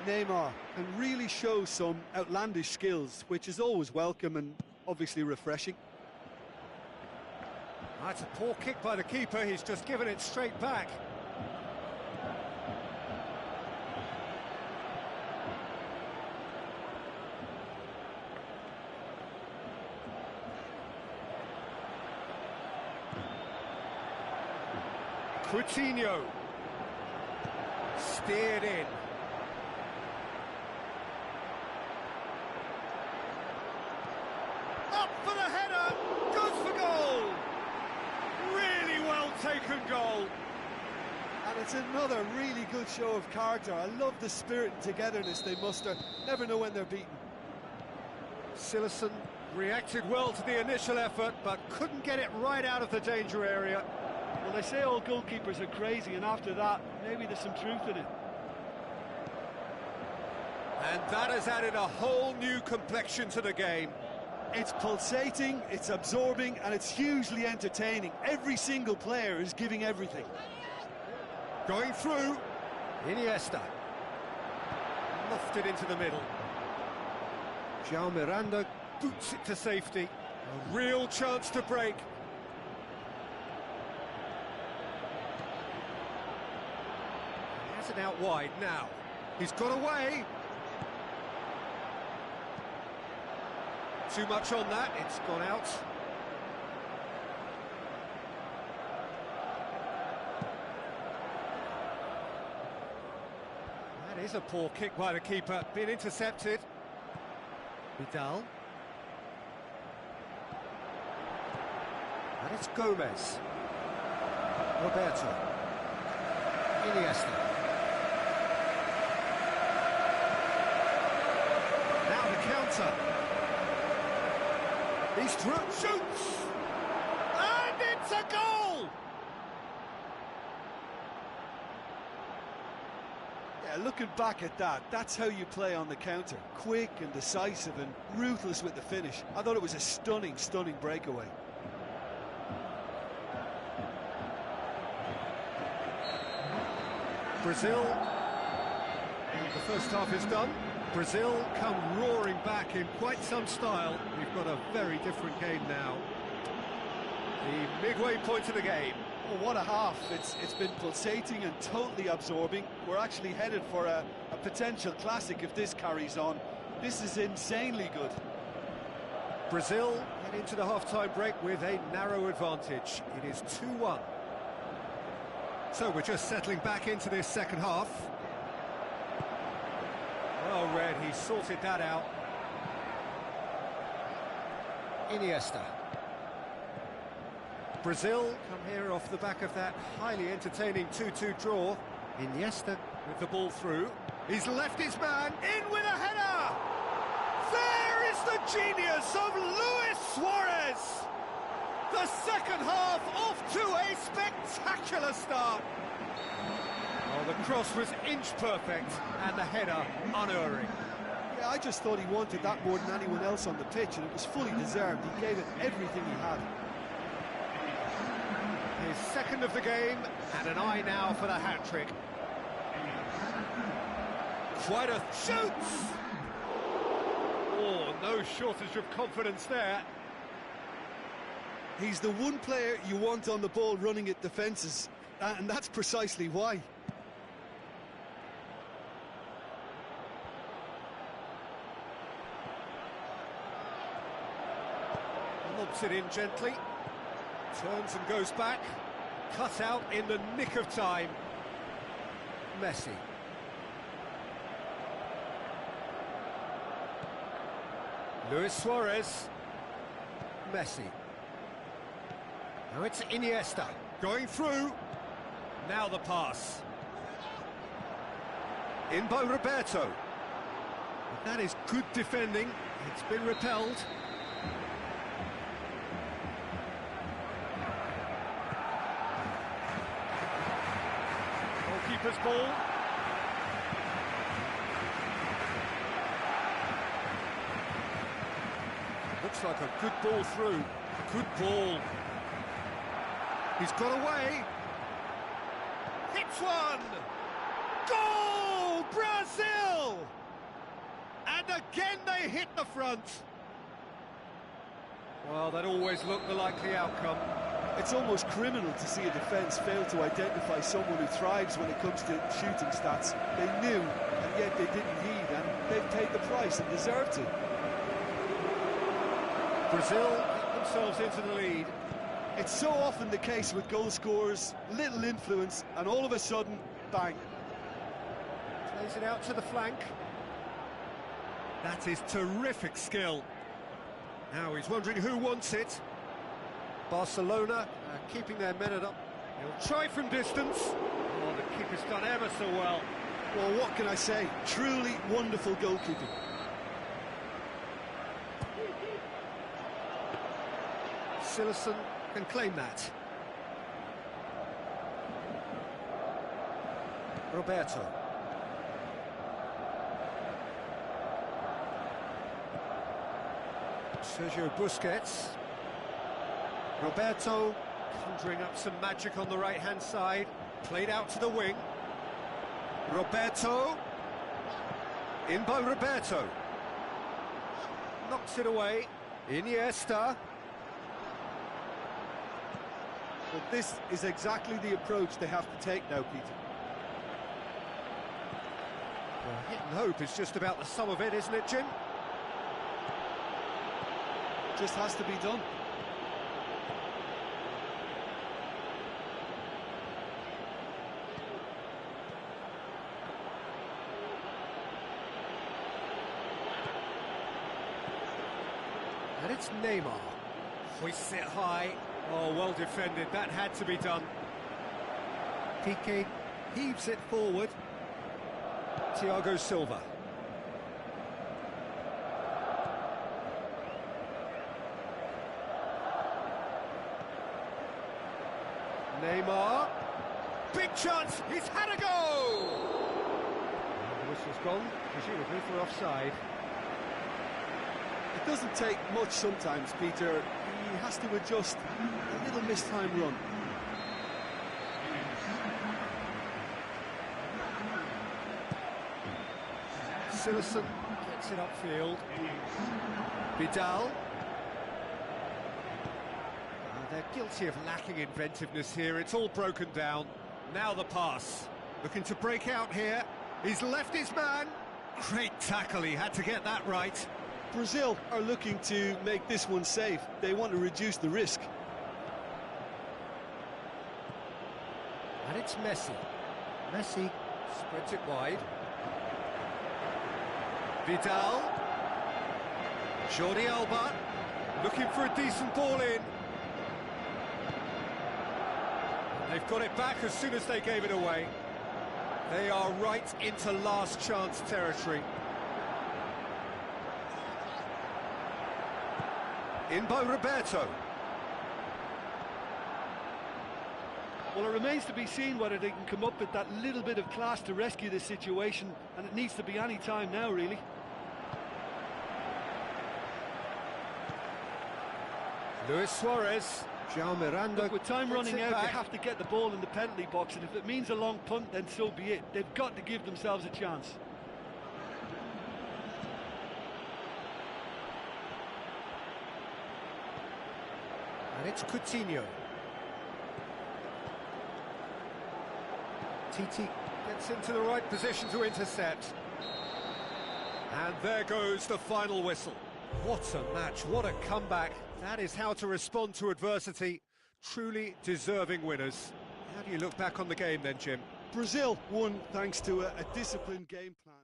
S2: Neymar can really show some outlandish skills, which is always welcome and obviously refreshing.
S1: That's a poor kick by the keeper, he's just given it straight back. Coutinho. Steered in. Up for the header, goes for goal. Really well taken goal.
S2: And it's another really good show of character. I love the spirit and togetherness they muster. Never know when they're beaten.
S1: Silerson reacted well to the initial effort, but couldn't get it right out of the danger area.
S2: Well, they say all goalkeepers are crazy, and after that, maybe there's some truth in it.
S1: And that has added a whole new complexion to the game.
S2: It's pulsating, it's absorbing, and it's hugely entertaining. Every single player is giving everything.
S1: Going through, Iniesta. Lofted into the middle. João Miranda boots it to safety. A real chance to break. He has it out wide now. He's got away. Too much on that, it's gone out. That is a poor kick by the keeper, being intercepted. Vidal. And it's Gomez. Roberto. Iniesta. Now the counter. He's through, shoots! And it's a goal!
S2: Yeah, looking back at that, that's how you play on the counter. Quick and decisive and ruthless with the finish. I thought it was a stunning, stunning breakaway.
S1: Brazil, the first half is done. Brazil come roaring back in quite some style. We've got a very different game now. The midway point of the game.
S2: Well, what a half. It's been pulsating and totally absorbing. We're actually headed for a potential classic if this carries on. This is insanely good.
S1: Brazil head into the half-time break with a narrow advantage. It is 2-1. So we're just settling back into this second half. Well read, he sorted that out. Iniesta. Brazil come here off the back of that highly entertaining 2-2 draw. Iniesta with the ball through. He's left his man in with a header! There is the genius of Luis Suarez! The second half off to a spectacular start. Oh, the cross was inch perfect and the header unerring.
S2: Yeah, I just thought he wanted that more than anyone else on the pitch, and it was fully deserved. He gave it everything he had.
S1: His second of the game, and an eye now for the hat-trick. Quite a shoots! Oh, no shortage of confidence there.
S2: He's the one player you want on the ball running at defences, and that's precisely why.
S1: Lobs it in gently, turns and goes back, cut out in the nick of time. Messi. Luis Suarez. Messi. Now it's Iniesta, going through. Now the pass. In by Roberto. But that is good defending. It's been repelled. Goalkeeper's ball. Looks like a good ball through. Good ball. He's got away. Hits one. Goal, Brazil! And again they hit the front. Well, that always looked the likely outcome.
S2: It's almost criminal to see a defence fail to identify someone who thrives when it comes to shooting stats. They knew, and yet they didn't heed, and they've paid the price and deserved to.
S1: Brazil get themselves into the lead.
S2: It's so often the case with goal scorers, little influence, and all of a sudden, bang.
S1: Plays it out to the flank. That is terrific skill. Now he's wondering who wants it. Barcelona keeping their men up. He'll try from distance. Oh, the keeper's done ever so well.
S2: Well, what can I say? Truly wonderful goalkeeping.
S1: Silerson can claim that. Roberto. Sergio Busquets. Roberto conjuring up some magic on the right-hand side. Played out to the wing. Roberto. In by Roberto. Knocks it away. Iniesta.
S2: But this is exactly the approach they have to take now, Peter.
S1: Well, hit and hope is just about the sum of it, isn't it, Jim?
S2: Just has to be done.
S1: And it's Neymar. Hoists it high. Oh, well defended. That had to be done. Piqué heaves it forward. Thiago Silva. Neymar. Big chance. He's had a go. And the whistle's gone, presumably for offside.
S2: It doesn't take much sometimes, Peter. He has to adjust a little mistimed run.
S1: Silerson gets it upfield. Vidal. They're guilty of lacking inventiveness here. It's all broken down. Now the pass. Looking to break out here. He's left his man. Great tackle. He had to get that right.
S2: Brazil are looking to make this one safe. They want to reduce the risk.
S1: And it's Messi. Messi spreads it wide. Vidal. Jordi Alba. Looking for a decent ball in. They've got it back as soon as they gave it away. They are right into last chance territory. In by Roberto.
S2: Well, it remains to be seen whether they can come up with that little bit of class to rescue this situation, and it needs to be any time now, really.
S1: Luis Suarez. João Miranda.
S2: Look, with time running out, they have to get the ball in the penalty box, and if it means a long punt, then so be it. They've got to give themselves a chance.
S1: And it's Coutinho. Titi gets into the right position to intercept. And there goes the final whistle. What a match, what a comeback. That is how to respond to adversity. Truly deserving winners. How do you look back on the game then, Jim?
S2: Brazil won thanks to a disciplined game plan.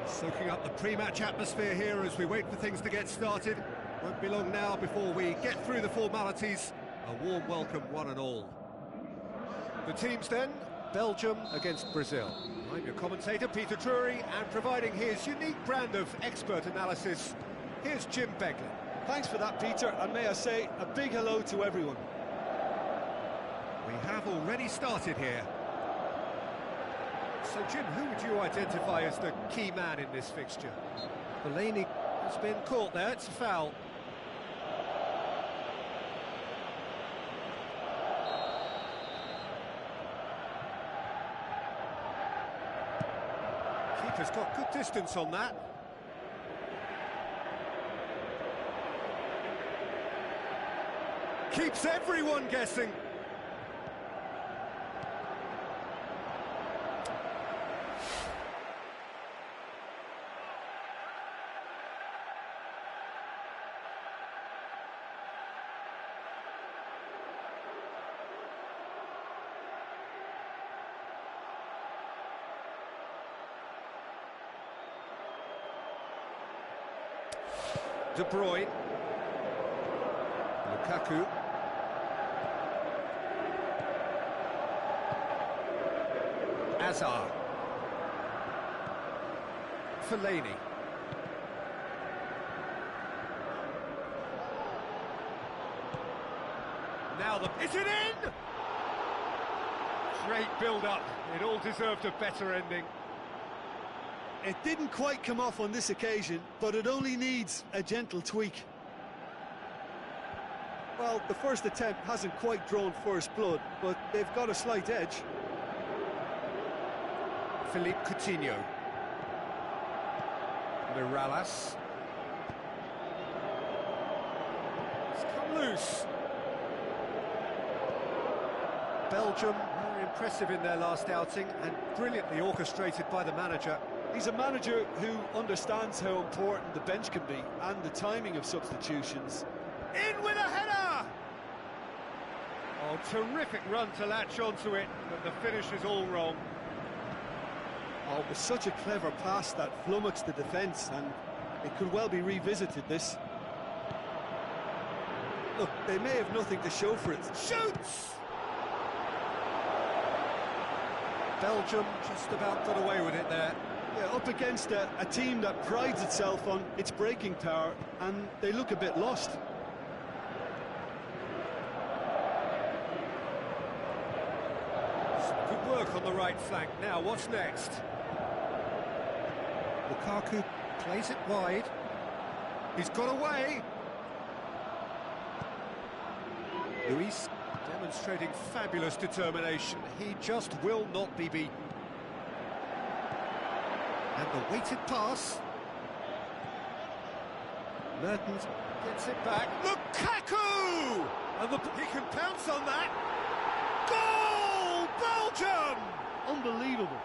S1: Soaking up the pre-match atmosphere here as we wait for things to get started. Won't be long now before we get through the formalities. A warm welcome, one and all. The teams then, Belgium against Brazil. I'm your commentator, Peter Drury, and providing his unique brand of expert analysis, here's Jim Beglin.
S2: Thanks for that, Peter, and may I say a big hello to everyone.
S1: We have already started here. So, Jim, who would you identify as the key man in this fixture? Fellaini has been caught there, it's a foul. Keeper's got good distance on that. Keeps everyone guessing. De Bruyne, Lukaku, Hazard, Fellaini, Now is it in? Great build-up. It all deserved a better ending.
S2: It didn't quite come off on this occasion, but it only needs a gentle tweak. Well, the first attempt hasn't quite drawn first blood, but they've got a slight edge.
S1: Philippe Coutinho. Mirallas. It's come loose. Belgium, very impressive in their last outing and brilliantly orchestrated by the manager.
S2: He's a manager who understands how important the bench can be and the timing of substitutions.
S1: In with a header! Oh, terrific run to latch onto it, but the finish is all wrong.
S2: Oh, it was such a clever pass that flummoxed the defence, and it could well be revisited, this. Look, they may have nothing to show for it.
S1: Shoots! Belgium just about got away with it there.
S2: Yeah, up against a team that prides itself on its breaking power, and they look a bit lost.
S1: Some good work on the right flank. Now, what's next? Lukaku plays it wide. He's got away. Luis demonstrating fabulous determination. He just will not be beaten. And the weighted pass. Mertens gets it back. Lukaku! And he can pounce on that. Goal! Belgium!
S2: Unbelievable.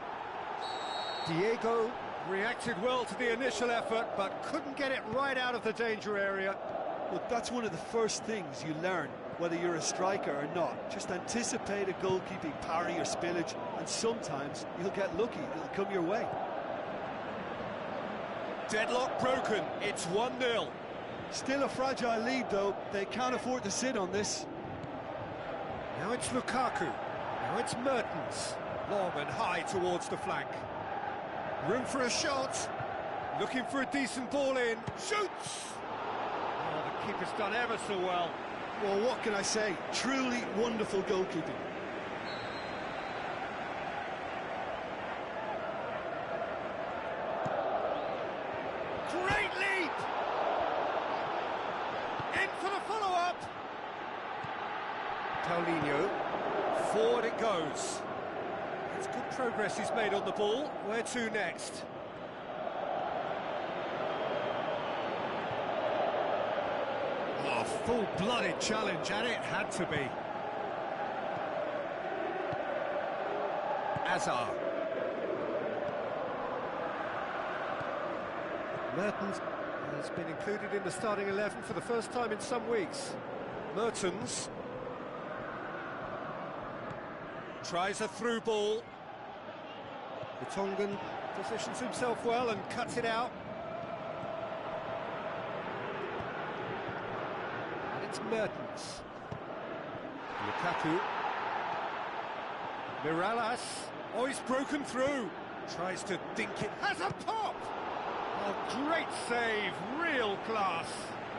S1: Diego reacted well to the initial effort, but couldn't get it right out of the danger area.
S2: Look, that's one of the first things you learn, whether you're a striker or not. Just anticipate a goalkeeping parry or spillage, and sometimes you'll get lucky. It'll come your way.
S1: Deadlock broken. It's 1-0.
S2: Still a fragile lead, though. They can't afford to sit on this.
S1: Now it's Lukaku. Now it's Mertens. Long and high towards the flank. Room for a shot. Looking for a decent ball in. Shoots! Oh, the keeper's done ever so well.
S2: Well, what can I say? Truly wonderful goalkeeping.
S1: Great leap! In for the follow-up. Paulinho. Forward it goes. It's good progress he's made on the ball. Where to next? Oh, full-blooded challenge, and it had to be. Hazard. Mertens has been included in the starting 11 for the first time in some weeks. Mertens tries a through ball. The Tongan positions himself well and cuts it out. And it's Mertens. Lukaku. Mirallas. Oh, he's broken through. Tries to dink it. Has a pop! Oh, great save. Real class.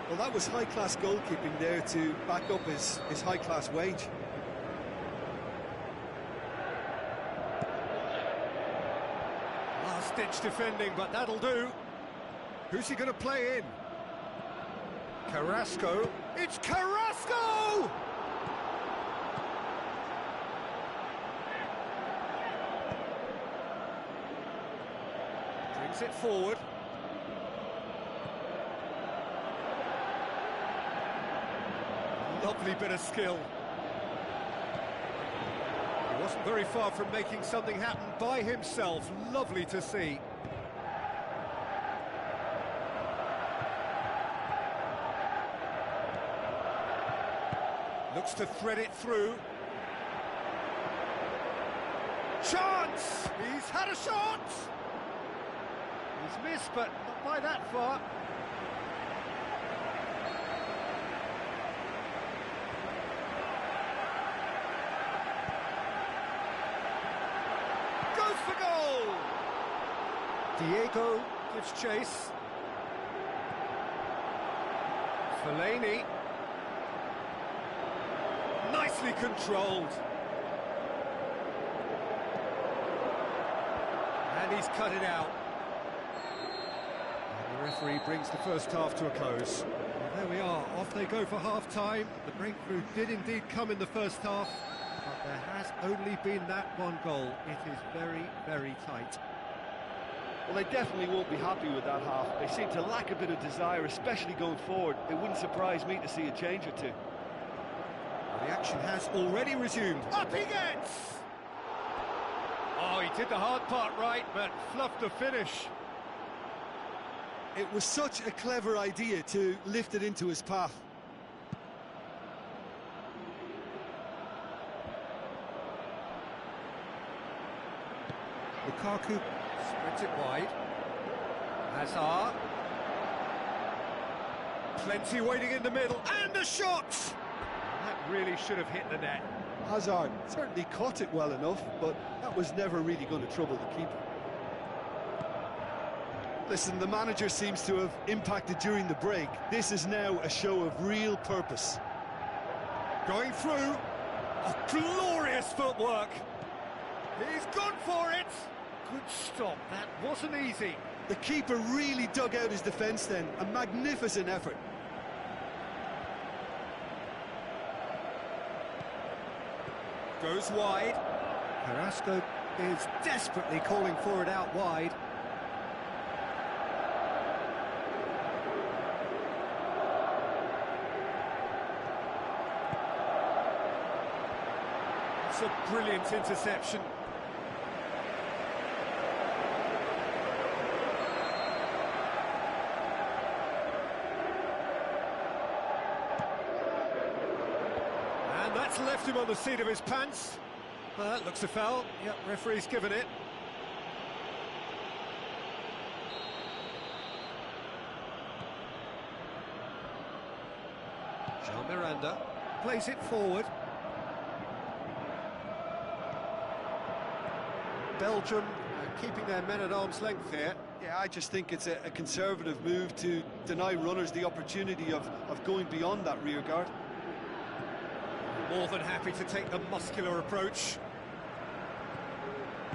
S2: Well, that was high-class goalkeeping there to back up his high-class wage.
S1: Last-ditch defending, but that'll do. Who's he going to play in? Carrasco. It's Carrasco! Brings it forward. Lovely bit of skill. He wasn't very far from making something happen by himself. Lovely to see. Looks to thread it through. Chance! He's had a shot! He's missed, but not by that far. Goes for goal! Diego gives chase. Fellaini. nicely controlled. And he's cut it out. And the referee brings the first half to a close. Well, there we are, off they go for half-time. The breakthrough did indeed come in the first half, but there has only been that one goal. It is very, very tight.
S2: Well, they definitely won't be happy with that half. They seem to lack a bit of desire, especially going forward. It wouldn't surprise me to see a change or two.
S1: Well, the action has already resumed. Up he gets! Oh, he did the hard part right, but fluffed the finish.
S2: It was such a clever idea to lift it into his path.
S1: Lukaku spreads it wide. Hazard. Plenty waiting in the middle, and a shot! That really should have hit the net.
S2: Hazard certainly caught it well enough, but that was never really going to trouble the keeper. Listen, the manager seems to have impacted during the break. This is now a show of real purpose.
S1: Going through. Oh, glorious footwork. He's gone for it. Good stop. That wasn't easy.
S2: The keeper really dug out his defence then. A magnificent effort.
S1: Goes wide. Carrasco is desperately calling for it out wide. It's a brilliant interception. And that's left him on the seat of his pants. That looks a foul. Yep, referee's given it. Jean Miranda plays it forward. Belgium keeping their men at arm's length here.
S2: Yeah, I just think it's a conservative move to deny runners the opportunity of going beyond that rear guard.
S1: More than happy to take the muscular approach.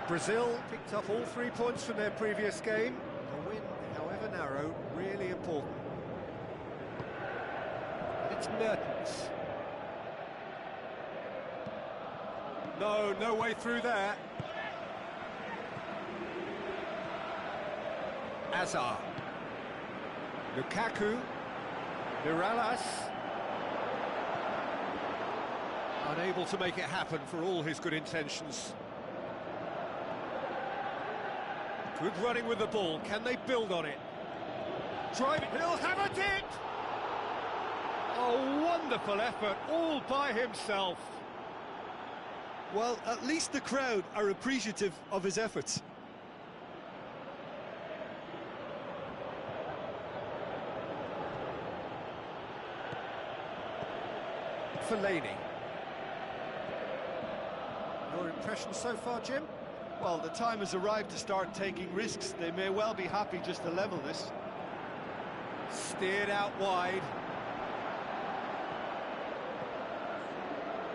S1: Brazil picked up all 3 points from their previous game. A win, however narrow, really important. And it's Mertens. No way through there. Hazard. Lukaku. Mirallas. Unable to make it happen for all his good intentions. Good running with the ball. Can they build on it? Drive it. He'll have a dip! A wonderful effort, all by himself.
S2: Well, at least the crowd are appreciative of his efforts.
S1: Fellaini. Your impression so far, Jim?
S2: Well, the time has arrived to start taking risks. They may well be happy just to level this.
S1: Steered out wide.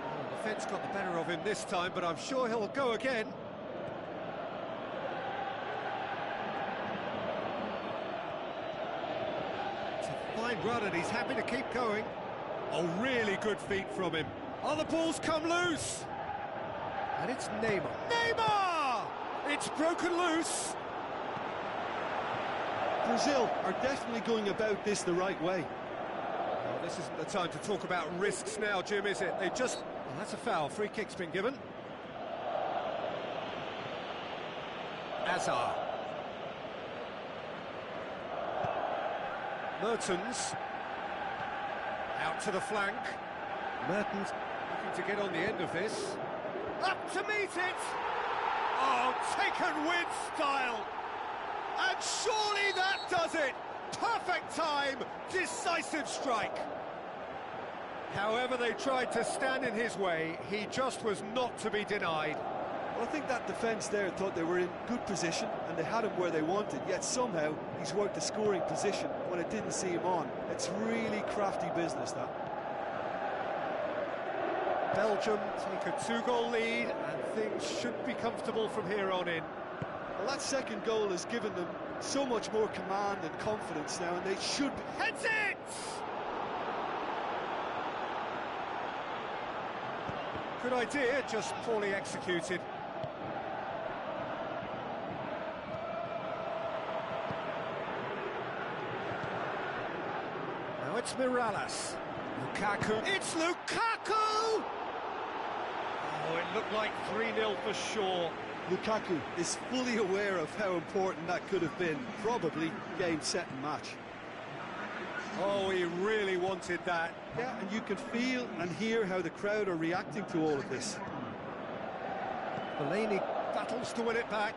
S1: Oh, the defence got the better of him this time, but I'm sure he'll go again. It's a fine run and he's happy to keep going. Oh, really good feet from him. Oh, the ball's come loose! And it's Neymar. Neymar! It's broken loose!
S2: Brazil are definitely going about this the right way.
S1: Well, this isn't the time to talk about risks now, Jim, is it? They just... Well, that's a foul. Free kick's been given. Hazard. Mertens. Out to the flank. Mertens looking to get on the end of this. Up to meet it! Oh, taken with style! And surely that does it! Perfect time, decisive strike! However they tried to stand in his way, he just was not to be denied.
S2: Well, I think that defence there thought they were in good position and they had him where they wanted, yet somehow he's worked the scoring position when it didn't see him on. It's really crafty business, that.
S1: Belgium take a 2-goal lead, and things should be comfortable from here on in.
S2: Well, that second goal has given them so much more command and confidence now, and they should...
S1: Heads it! Good idea, just poorly executed. Now it's Mirallas. Lukaku. It's Lukaku! Oh, it looked like 3-0 for sure.
S2: Lukaku is fully aware of how important that could have been. Probably game, set and match.
S1: Oh, he really wanted that.
S2: Yeah, and you can feel and hear how the crowd are reacting to all of this.
S1: Fellaini battles to win it back.